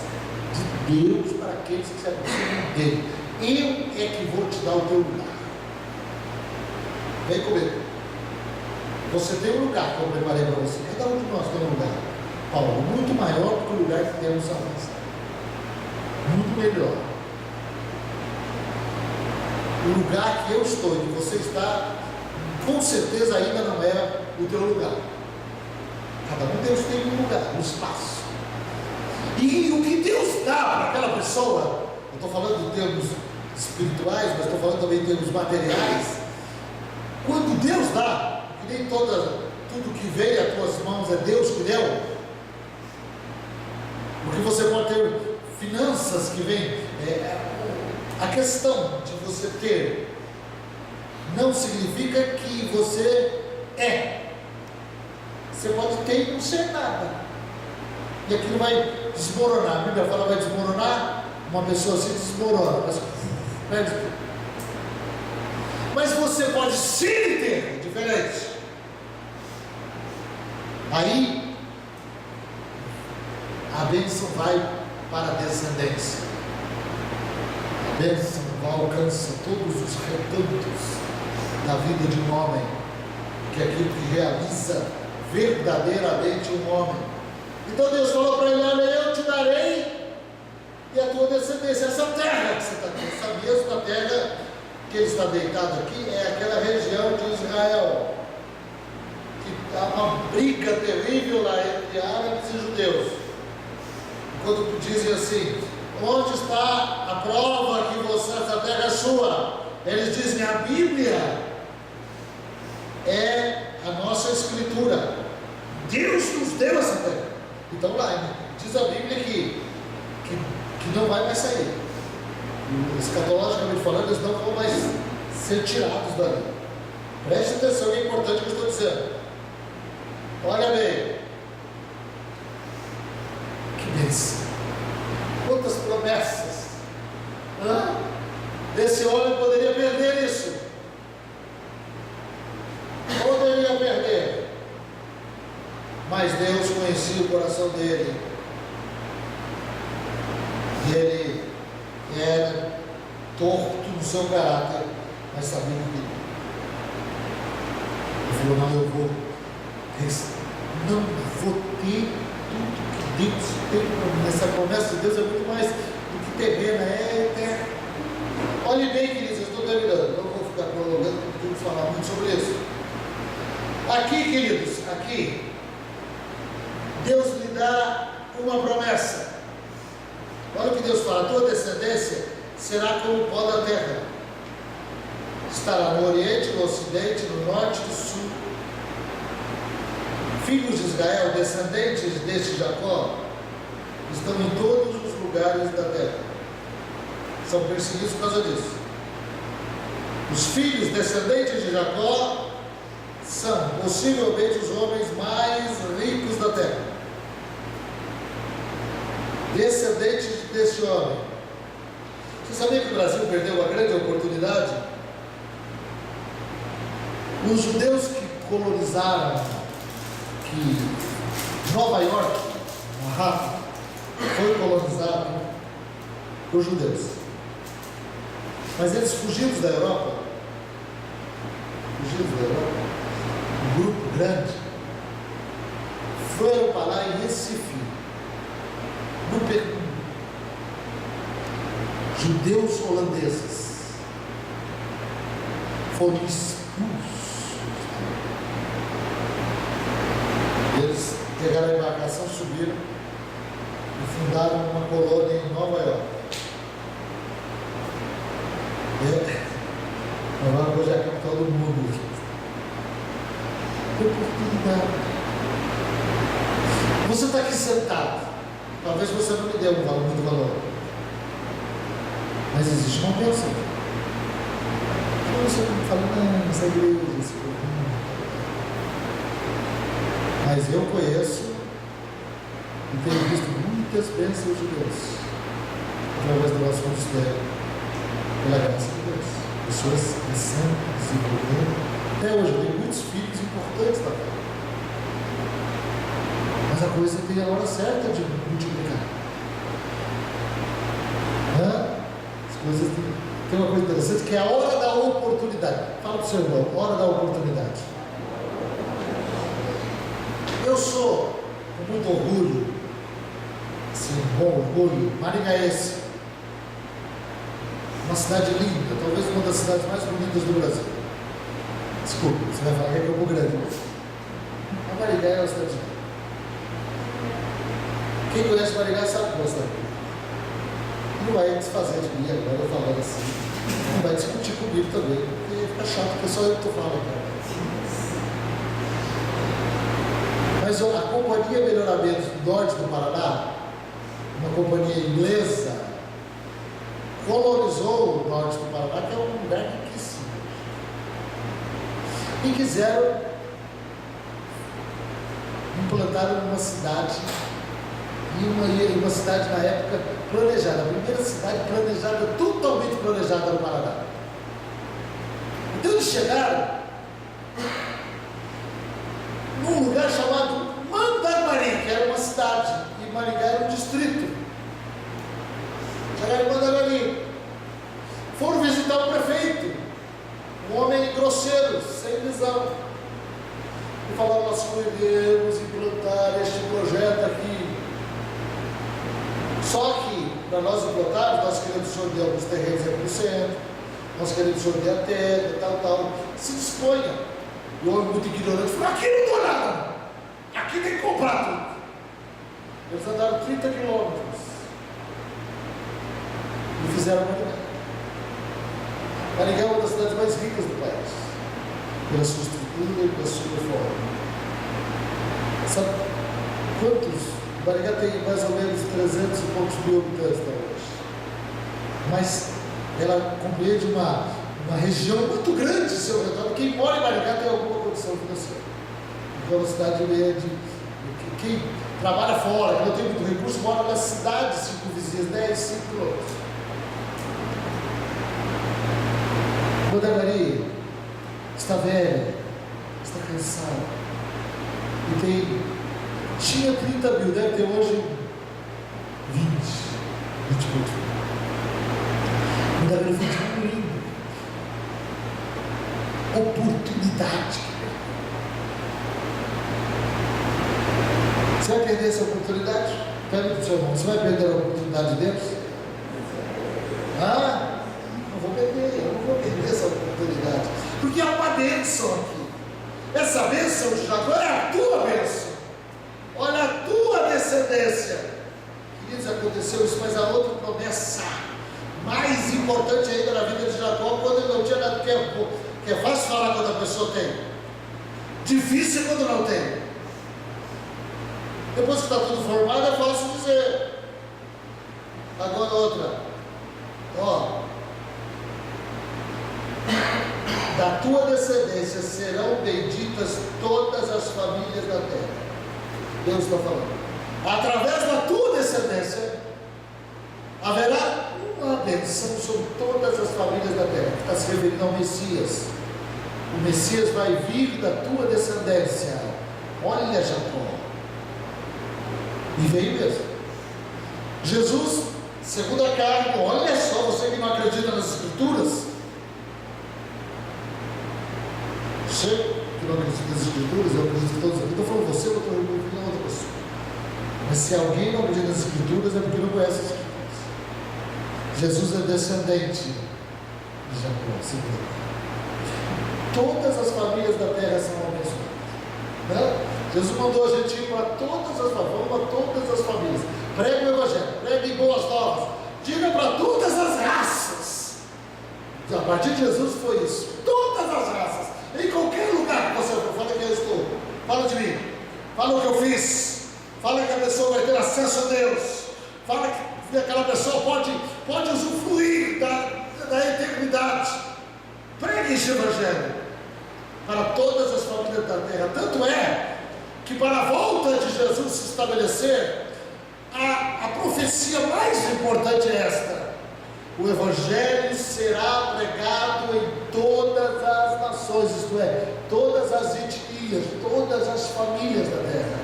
S1: de Deus para aqueles que se aproximam dele. Eu é que vou te dar o teu lugar. Vem comigo. Você tem um lugar que eu preparei para você. Cada um de nós tem um lugar, Paulo, muito maior do que o lugar que temos alcançado. Muito melhor. O lugar que eu estou e que você está, com certeza ainda não é o teu lugar. Cada um, Deus tem um lugar, um espaço. E o que Deus dá para aquela pessoa, eu estou falando de termos espirituais, mas estou falando também de termos materiais. Quando Deus dá, que nem tudo que veio às tuas mãos é Deus que deu, porque você pode ter finanças que vêm, a questão de você ter não significa que você você pode ter e não ser nada, e aquilo vai desmoronar. A Bíblia fala vai desmoronar, uma pessoa assim desmorona, mas você pode sim ter, diferente. Aí a bênção vai para a descendência, a bênção alcança todos os recantos da vida de um homem, que é aquilo que realiza verdadeiramente um homem. Então Deus falou para ele: olha, eu te darei e a tua descendência, essa terra que você está aqui, essa mesma terra que ele está deitado aqui, é aquela região de Israel, que há uma briga terrível lá entre árabes e judeus. Quando dizem assim: onde está a prova que essa terra é sua? Eles dizem: a Bíblia é a nossa escritura, Deus nos deu essa terra. Então lá diz a Bíblia que não vai mais sair, escatologicamente falando, eles não vão mais ser tirados dali. Preste atenção, que é importante o que eu estou dizendo. Olha bem, que bênção, quantas promessas. Desse homem poderia perder isso, poderia perder, mas Deus conhecia o coração dele, e ele era torto no seu caráter, mas sabia o que ele falou: não, eu vou ter tudo que Deus tem para mim. Essa promessa de Deus é muito mais do que terrena, é eterna. Olhe bem, queridos, eu estou terminando, não vou ficar prolongando, porque temos que falar muito sobre isso. Aqui, queridos, aqui, Deus lhe dá uma promessa. Olha o que Deus fala: a tua descendência será como o pó da terra, estará no oriente, no ocidente, no norte e no sul. Filhos de Israel, descendentes deste Jacó, estão em todos os lugares da terra, são perseguidos por causa disso. Os filhos descendentes de Jacó são possivelmente os homens mais ricos da terra, descendentes deste homem. Você sabia que o Brasil perdeu uma grande oportunidade? Os judeus que colonizaram, que Nova York, Manhattan, foi colonizado por judeus, mas eles fugidos da Europa, um grupo grande, foram para lá em Recife, no Peru, judeus holandeses foram expulsos. Eles pegaram a embarcação, subiram e fundaram uma colônia em Nova York. Nova York hoje é a capital do mundo. Oportunidade. Você está aqui sentado, talvez você não me dê muito valor, mas existe uma bênção. Então você está falando, essa igreja, esse povo. Mas eu conheço e tenho visto muitas bênçãos de Deus através do nosso ministério, pela graça de Deus. Pessoas crescendo, desenvolvendo. Até hoje eu tenho muitos filhos importantes na terra. Mas a coisa tem a hora certa de multiplicar. As coisas tem uma coisa interessante, que é a hora da oportunidade. Fala para o seu irmão: hora da oportunidade. Eu sou, com muito orgulho, assim, bom orgulho, maringaense. Uma cidade linda, talvez uma das cidades mais bonitas do Brasil. Desculpa, você vai falar que é Campo Grande. A Maringá é uma cidade linda. Quem conhece Maringá sabe que gosta dele. Não vai desfazer de mim agora, eu falando assim. Não vai discutir comigo também, porque fica chato, porque só eu que estou falando, cara. Mas a Companhia Melhoramentos do Norte do Paraná, uma companhia inglesa, colonizou o norte do Paraná, que é um lugar riquíssimo. E quiseram implantar uma cidade, e uma cidade na época planejada, a primeira cidade planejada, totalmente planejada no Paraná. Então eles chegaram num lugar chamado Mandamari, que era uma cidade, e Maringá era um distrito. Chegaram em Mandamari, foram visitar o prefeito, um homem grosseiro, sem visão, e falaram: nós podemos implantar este projeto aqui. Só que, para nós implantarmos, nós queremos sortear alguns terrenos aqui no centro, nós queremos sortear a terra, tal. Se disponha. E o homem muito ignorante falou: aqui não dou nada, aqui tem que comprar tudo. Eles andaram 30 quilômetros e fizeram muito bem. Maringá é uma das cidades mais ricas do país, pela sua estrutura e pela sua forma. Sabe quantos? Maringá tem mais ou menos 300 e poucos mil habitantes até hoje, mas ela compreende uma região muito grande ao seu redor. Quem mora em Maringá tem alguma condição financeira, porque é uma cidade média. Quem trabalha fora, que não tem muito recurso, mora na cidade, 5 vizinhas, 10, 5 quilômetros. Mandamari está velha, está cansada, e tinha 30 mil, deve ter hoje 20 mil. Mandamari foi diminuindo. Oportunidade. Você vai perder essa oportunidade? Pergunta para o seu irmão: você vai perder a oportunidade de Deus? Não vou perder essa oportunidade, porque há uma bênção aqui. Essa bênção de Jacó é a tua bênção. Olha a tua descendência. Queridos, aconteceu isso, mas a outra promessa mais importante ainda na vida de Jacó, quando ele não tinha nada, que é fácil falar quando a pessoa tem, difícil quando não tem. Depois que está tudo formado, é fácil dizer. Agora outra, da tua descendência serão benditas todas as famílias da terra. Deus está falando: através da tua descendência haverá uma bênção sobre todas as famílias da terra, que está se referindo ao Messias. O Messias vai vir da tua descendência. Olha, Jacó, e veio mesmo. Jesus, segundo a carne, olha só, você que não acredita nas Escrituras, você que não acredita nas Escrituras, eu acredito em todos aqui, estou falando você, eu estou falando outra pessoa. Mas se alguém não acredita nas Escrituras, é porque não conhece as Escrituras. Jesus é descendente de Jacó, segundo. Todas as famílias da terra são abençoadas, né? Jesus mandou a gente ir para todas as famílias. Pregue o Evangelho, pregue boas novas, diga para todas as raças. A partir de Jesus foi isso. Todas as raças, em qualquer lugar que você for, fala que eu estou, fala de mim, fala o que eu fiz, fala que a pessoa vai ter acesso a Deus, fala que aquela pessoa pode usufruir da eternidade. Pregue esse Evangelho para todas as famílias da terra. Tanto é que, para a volta de Jesus se estabelecer, a profecia mais importante é esta: o Evangelho será pregado em todas as nações, isto é, todas as etnias, todas as famílias da terra.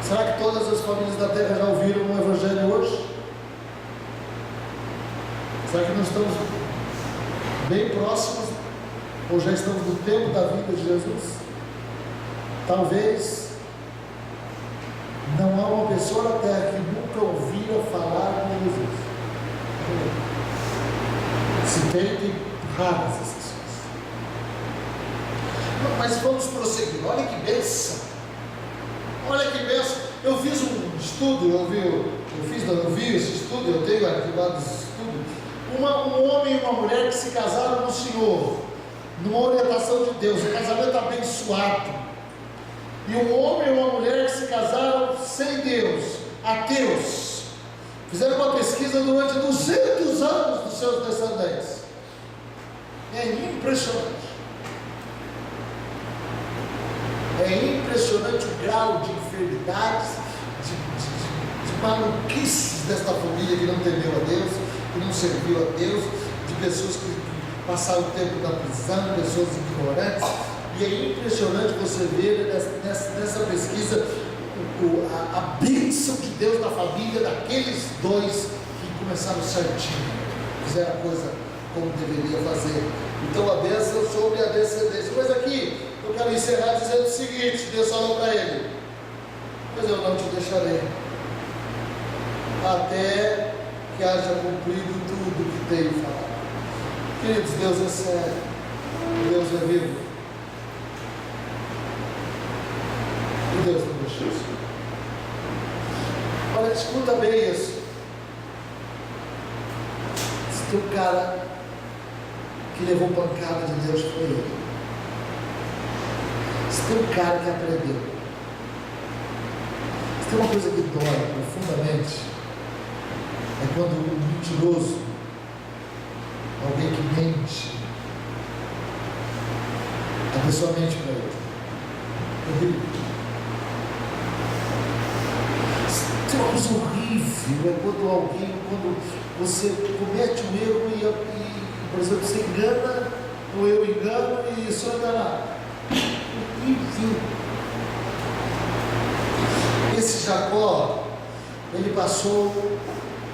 S1: Será que todas as famílias da terra já ouviram o Evangelho hoje? Será que nós estamos bem próximos, ou já estamos no tempo da vida de Jesus? Talvez não há uma pessoa na terra que nunca ouvira falar de Jesus. Se tem raras exceções. Mas vamos prosseguir. Olha que bênção! Olha que bênção! Eu fiz um estudo, eu vi esse estudo, eu tenho arquivado esse estudo. Um homem e uma mulher que se casaram no Senhor, numa orientação de Deus, um casamento abençoado. E um homem e uma mulher que se casaram sem Deus, ateus, fizeram uma pesquisa durante 200 anos dos seus descendentes. É impressionante. É impressionante o grau de enfermidades, de maluquices desta família que não temeu a Deus, que não serviu a Deus, de pessoas que passaram o tempo na prisão, pessoas ignorantes. E é impressionante você ver nessa pesquisa a bênção de Deus na família daqueles dois que começaram certinho, fizeram a coisa como deveria fazer. Então a bênção sobre a descendência. Mas aqui eu quero encerrar dizendo o seguinte: Deus falou para ele: mas eu não te deixarei até que haja cumprido tudo que tenho falado. Queridos, Deus é sério, Deus é vivo, e Deus não deixou isso. Olha, escuta bem isso. Se tem um cara que levou pancada de Deus, foi ele. Se tem um cara que aprendeu, se tem uma coisa que dói profundamente, é quando um mentiroso, alguém que mente, a pessoa mente para ele. Tem uma coisa horrível, é quando você comete um erro e, por exemplo, você engana, ou eu engano e só enganar. Horrível. Esse Jacó, ele passou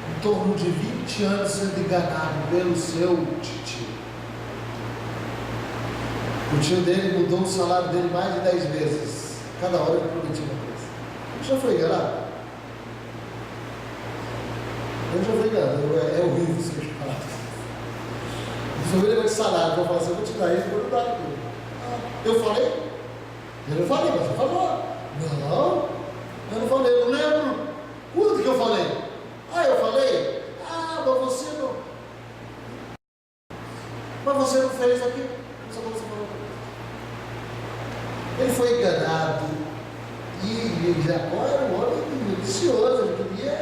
S1: em torno de 20 anos sendo enganado pelo seu tio. O tio dele mudou o salário dele mais de 10 vezes. Cada hora ele prometia uma coisa. Já foi enganado? Eu já fui enganado. É horrível isso que eu falar. Se eu levar de salário, eu vou falar assim: eu vou te dar isso, eu vou dar tudo. Eu falei? Eu não falei, mas você falou. Não, eu não falei, eu não lembro. Quando que eu falei? Eu falei? Mas você não. Mas você não fez aquilo. Só você falou. Ele foi enganado. E Jacó era um homem ambicioso, ele queria.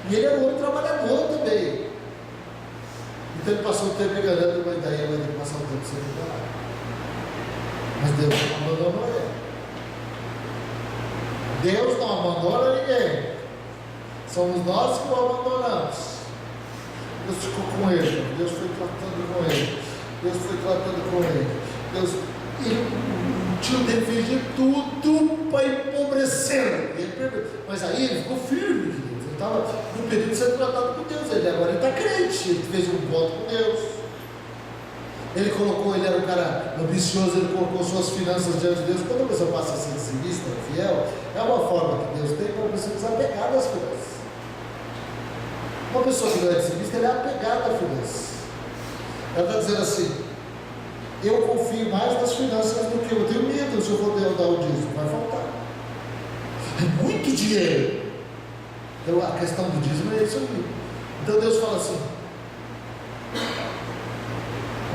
S1: E ele era um homem trabalhador também. Então ele passou o tempo enganando, mas daí ele vai ter que passar o tempo sem enganar. Mas Deus não abandonou ele. Deus não abandona ninguém. Somos nós que o abandonamos. Deus ficou com ele. Deus foi tratando com ele. O tio dele fez de tudo para empobrecê-lo. Mas aí ele ficou firme. Ele estava no período de ser tratado por Deus. Agora ele está crente. Ele fez um voto com Deus. Ele era um cara ambicioso, ele colocou suas finanças diante de Deus. Quando a pessoa passa a ser dizimista, fiel, é uma forma que Deus tem para você desapegar das finanças. Uma pessoa que não é dizimista, ela é apegada a finanças. Ela está dizendo assim: eu confio mais nas finanças do que eu tenho medo. Se eu for dar o dízimo, vai faltar. É muito dinheiro. Então a questão do dízimo é isso aí. Então Deus fala assim: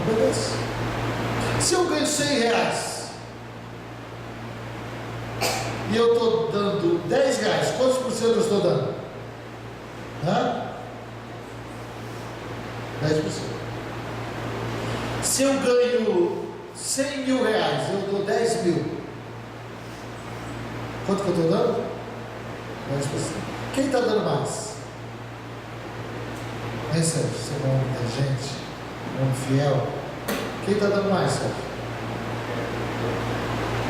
S1: obedece. Se eu ganho 100 reais e eu estou dando 10 reais, quantos por cento eu estou dando? 10%. Se eu ganho 100 mil reais, eu dou 10 mil. Quanto que eu estou dando? 10%. Quem está dando mais? Recebe, você é um homem inteligente, um homem fiel. Quem está dando mais, Sérgio?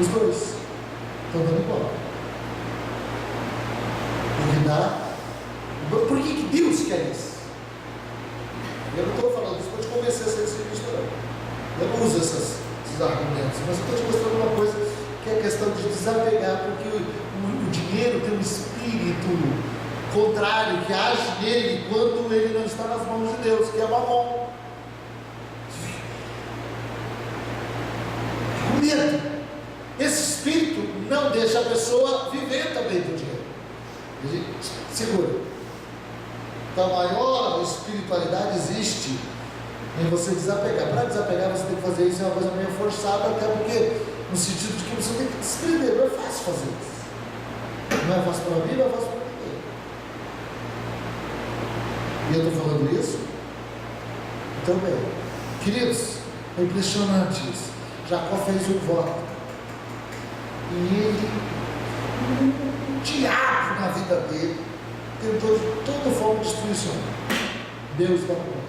S1: Os dois. Estão dando igual. Porque dá. Por que Deus quer isso? Eu não estou falando isso para te convencer a ser dizimista, não. Eu não uso esses argumentos, mas eu estou te mostrando uma coisa que é a questão de desapegar, porque o dinheiro tem um espírito contrário que age nele quando ele não está nas mãos de Deus, que é Mamon. Com medo. Esse espírito não deixa a pessoa viver também do dinheiro. A gente segura. Então a maior espiritualidade existe em você desapegar. Para desapegar você tem que fazer isso, é uma coisa meio forçada, até porque no sentido de que você tem que desprender. Não é fácil fazer isso. Não é fácil para mim, não é fácil para ninguém. E eu estou falando isso? Então bem, queridos, é impressionante isso. Jacó fez um voto. E ele, um diabo na vida dele, tentou de toda forma destruir isso. Deus está bom.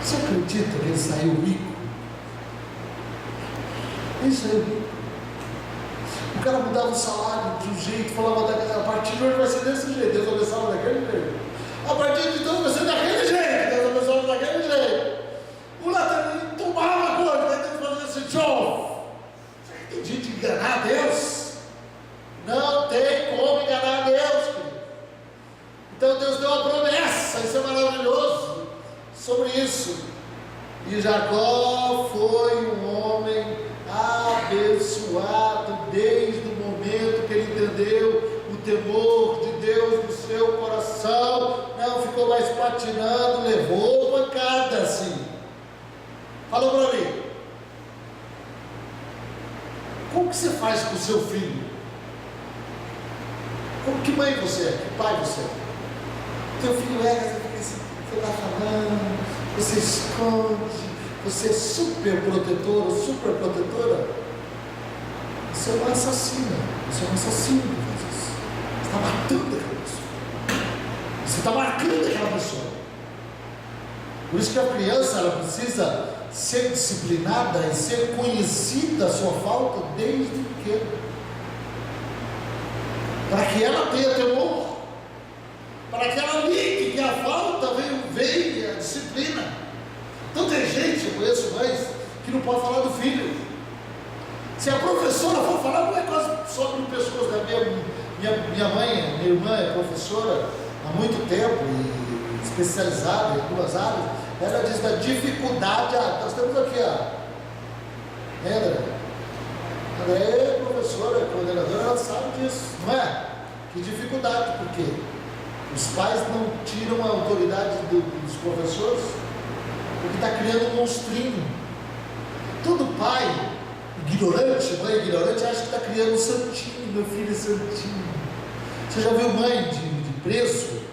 S1: Você acredita que ele saiu rico? Ele saiu rico. O cara mudava o salário de um jeito, falava a partir de hoje vai ser desse jeito, Deus abençoava daquele jeito. A partir de então vai ser daquele jeito, Deus abençoava daquele jeito. O Natan tomava conta, Deus fazia assim, tchau. Você tem jeito de enganar a Deus? Não tem como enganar a Deus, querido. Então Deus deu uma promessa, isso é maravilhoso, sobre isso. E Jacó foi um homem abençoado desde o momento que ele entendeu o temor de Deus no seu coração, não ficou mais patinando, levou pancada assim. Falou para mim, como que você faz com o seu filho? Que mãe você é? Que pai você é? Teu filho você está falando, você esconde, você é super protetor, super protetora. Você é uma assassina, você é um assassino que faz isso. Você está matando aquela pessoa, você está marcando aquela pessoa. Por isso que a criança ela precisa ser disciplinada e ser conhecida a sua falta desde pequeno, para que ela tenha temor, para que ela ligue que a falta veio a disciplina. Então tem gente, eu conheço mães, que não pode falar do filho. Se a professora for falar, não é quase sobre pessoas da minha mãe, minha irmã é professora há muito tempo e especializada em algumas áreas. Ela diz da dificuldade. Nós temos aqui André é professora, é coordenadora, ela sabe disso, não é? Que dificuldade, porque os pais não tiram a autoridade dos professores, porque está criando um monstrinho. Todo pai ignorante, mãe ignorante, acha que está criando um santinho, meu filho é santinho. Você já viu mãe de preso?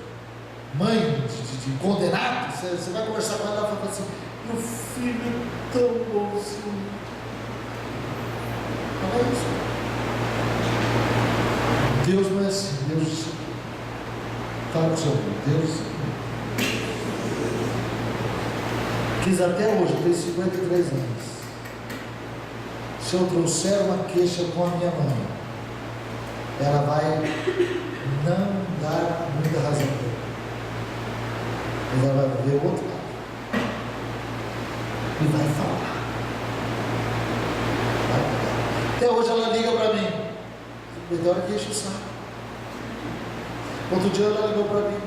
S1: Mãe de condenado? Você vai conversar com ela e fala assim, meu filho é tão bonzinho. Não é isso. Deus não é assim, Deus é assim. Fala com o seu Deus. Quis até hoje, eu tenho 53 anos. Se eu trouxer uma queixa com a minha mãe, ela vai não dar muita razão para ele. Mas ela vai ver o outro lado. E vai falar. Até hoje ela liga para mim. Melhor que enche o saco. Outro dia ela ligou para mim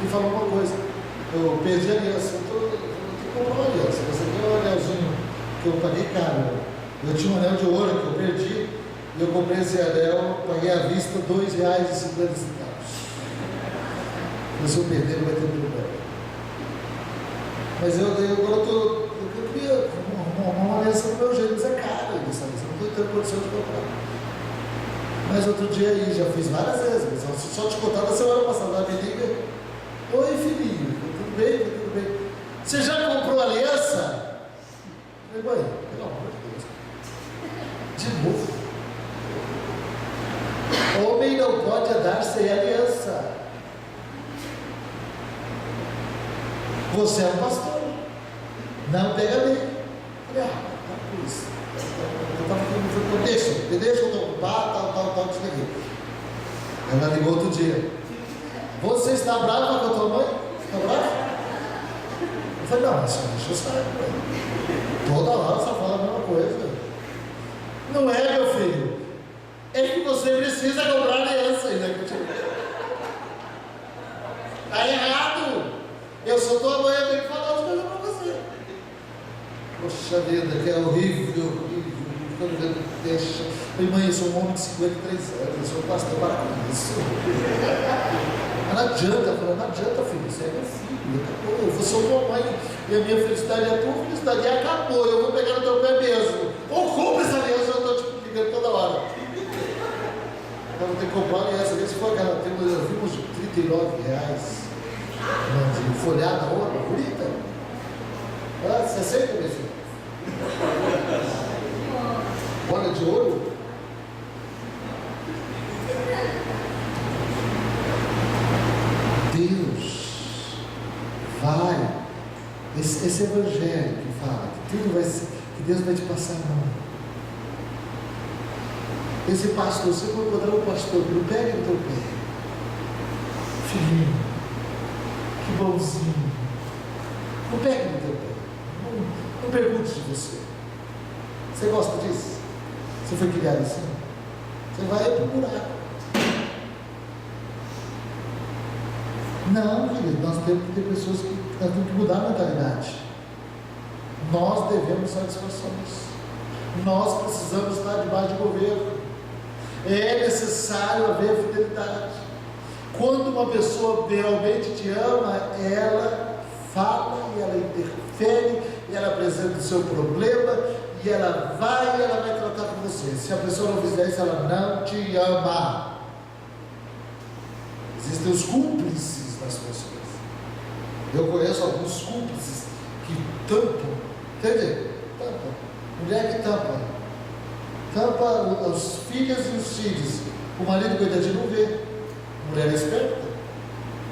S1: e falou uma coisa. Eu perdi a aliança. Eu tenho que comprar uma aliança. Você tem um anelzinho que eu paguei caro. Eu tinha um anel de ouro que eu perdi. E eu comprei esse anel, paguei à vista R$2,50. Se eu perder, não vai ter problema. Mas eu queria uma aliança do meu jeito, mas é caro essa aliança, não estou tendo condição de comprar. Mas outro dia aí, já fiz várias vezes, mas só te contar da semana passada, ela me liga, oi filhinho, tudo bem? Você já comprou aliança? Eu falei, mãe, pelo amor de Deus. De novo. Homem não pode andar sem aliança. Você é um pastor, não pega bem. Falei, tá por isso. Deixa eu estou ocupado, tal, desliguei. Ela ligou outro dia. Você está brava com a tua mãe? Está brava? Eu falei, não, mas deixa eu sair. Toda hora você fala a mesma coisa. Não é, meu filho. É que você precisa comprar aliança ainda. Está errado. Eu sou tua mãe, eu tenho que falar as coisas para você. Poxa vida, que é horrível. quando vê, deixa. Falei, mãe, eu sou um homem de 53 anos, eu sou um pastor, para com isso. Não adianta, eu falei, não adianta, filho, você é meu filho, acabou. Eu sou tua mãe e a minha felicidade é a tua felicidade, e acabou, eu vou pegar no teu pé mesmo. Ou compra essa aliança, eu estou te ligando toda hora. Eu vou ter que comprar a aliança, se for aquela, nós vimos R$39. Folhada, ouro, bonita. Ah, você aceita, meu filho? Bola de ouro? Deus vai, esse evangelho que fala que tudo vai ser, que Deus vai te passar a mão. Esse pastor, você vai encontrar um pastor que não pega no teu pé. Filhinho, que bonzinho. Não pegue no teu pé. Não pergunte de você. Você gosta disso? Você foi criado assim? Você vai pro buraco. Não, querido, nós temos que ter pessoas que nós temos que mudar a mentalidade. Nós devemos satisfações. Nós precisamos estar debaixo de governo. É necessário haver fidelidade. Quando uma pessoa realmente te ama, ela fala e ela interfere, e ela apresenta o seu problema, e ela vai tratar com você. Se a pessoa não fizer isso, ela não te ama. Existem os cúmplices das pessoas. Eu conheço alguns cúmplices que tampam, entende? Tampam. Mulher que tampa os filhos e os filhos. O marido coitadinho não vê. Mulher é esperta.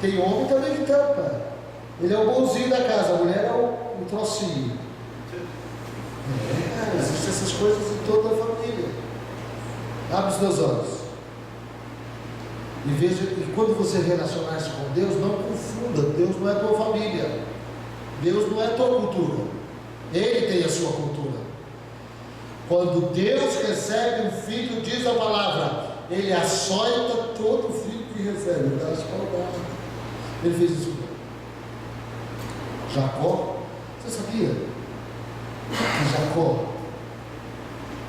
S1: Tem homem também que tampa. Ele é o bonzinho da casa, a mulher é o trocinho. Existem essas coisas em toda a família. Abre os teus olhos e veja, e quando você relacionar-se com Deus, não confunda. Deus não é a tua família, Deus não é a tua cultura, Ele tem a sua cultura. Quando Deus recebe um filho, diz a palavra, Ele açoita todo filho que recebe, dá as palavras. Ele fez isso com Jacó. Você sabia que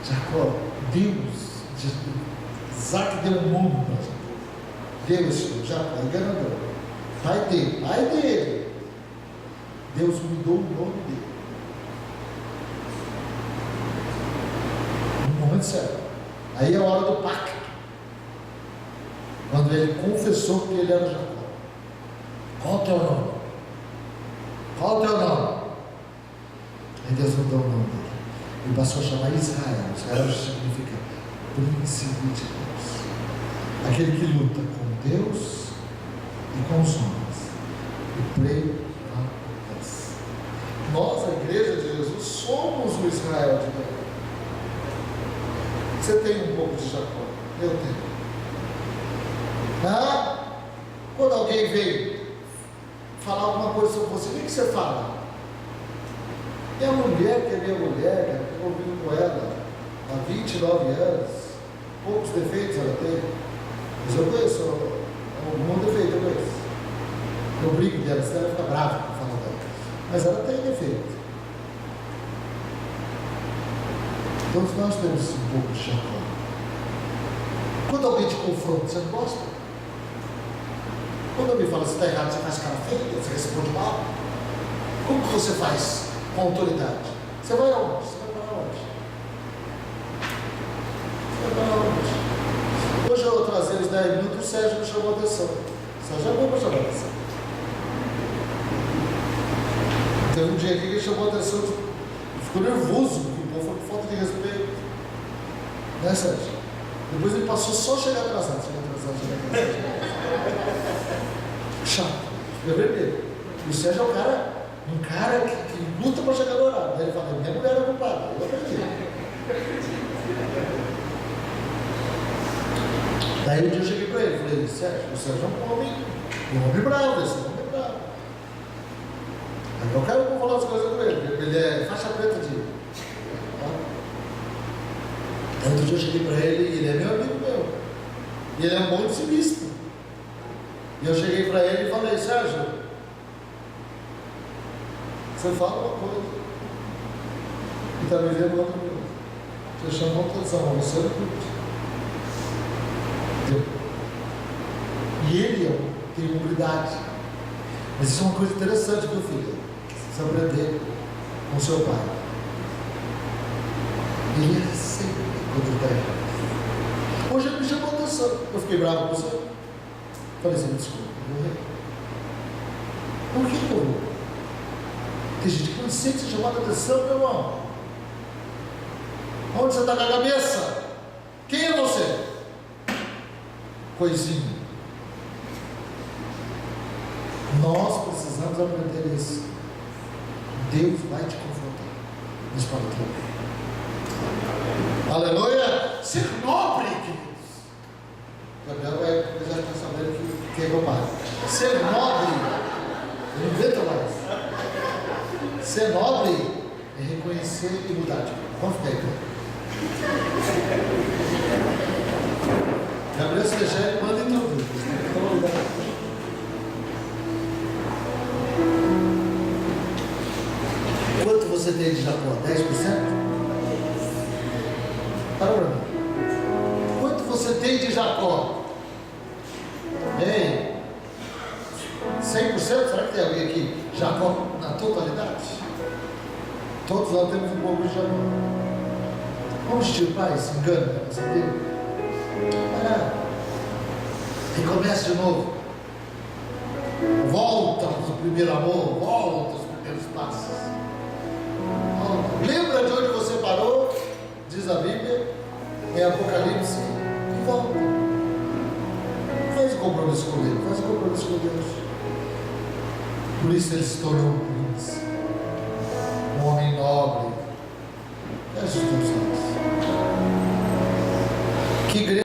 S1: Jacó, Deus, Isaac deu um nome para Jacó. Deus, Jacó, enganador, pai dele, Deus mudou o nome dele no momento certo. Aí é a hora do pacto, quando ele confessou que ele era Jacó. Qual o teu nome? Qual o teu nome? Aí Deus mudou o nome dele. Ele passou a chamar Israel. Israel significa príncipe de Deus. Aquele que luta com Deus e com os homens. E prevalece. Nós, a igreja de Jesus, somos o Israel de Deus. Você tem um pouco de Jacó? Eu tenho. Quando alguém vem falar alguma coisa sobre você, o que você fala? Minha mulher, que é minha mulher, que eu convivo com ela há 29 anos, poucos defeitos ela tem, mas eu conheço algum defeito, eu conheço. Eu brinco dela, senão ela fica brava quando falo dela, mas ela tem defeito. Todos nós temos um pouco de Jacó. Quando alguém te confronta, você não gosta? Quando alguém fala, você está errado, você faz cara feia, você responde mal. Como que você faz com autoridade? Você vai aonde? Você vai para onde? Você vai para onde? Hoje eu trazia os 10 minutos, o Sérgio me chamou a atenção. O Sérgio é bom para chamar a atenção. Teve um dia aqui que ele chamou a atenção, ficou nervoso, porque o povo foi com falta de respeito. Né, Sérgio? Depois ele passou só a chegar atrasado. Chato, fica vermelho. E o Sérgio é um cara que luta para chegar no horário. Daí ele fala, minha mulher é culpada, eu acredito. Daí um dia eu cheguei para ele, falei, Sérgio, o Sérgio é um homem bravo, esse homem é bravo. Aí eu quero que eu falar as coisas com ele, ele é faixa preta de. Aí outro dia eu cheguei para ele, e ele é meu amigo meu. E ele é um bom discipulista. E eu cheguei para ele e falei, Sérgio, você fala uma coisa e está me vendo outra coisa. fechando uma posição, você não curte. E ele tem humildade. Mas isso é uma coisa interessante, meu filho. Você precisa aprender com seu pai. Ele é sempre quando está errado. Hoje ele me chamou a atenção. Eu fiquei bravo com você. Falei assim, desculpa, eu vou rir. Por que eu vou? Tem gente que não sente se chamar a atenção, meu irmão. Onde você está com a cabeça? Quem é você? Coisinha. Nós precisamos aprender isso. Deus vai te confrontar. Diz para o outro. Aleluia! Ser nobre, queridos. Gabriel vai já está sabendo que é roubado. Ser nobre. Não inventa mais. Ser nobre é reconhecer e mudar. Vamos ficar aí. Gabriel, se deixar, ele manda em tudo. Quanto você tem de Jacó? 10%? Para mim. Quanto você tem de Jacó? Ei, 100%? Será que tem alguém aqui? Jacó na totalidade? Todos nós temos um pouco de Jacó. Vamos extirpar esse engano da nossa vida? Para. Recomeça de novo. Volta ao primeiro amor. Volta aos primeiros passos. Lembra de onde você parou? Diz a Bíblia em Apocalipse. E volta. Faz o compromisso com Ele. Faz o compromisso com Deus. Por isso ele se tornou um príncipe, um homem nobre. Feche os teus olhos. Que igreja.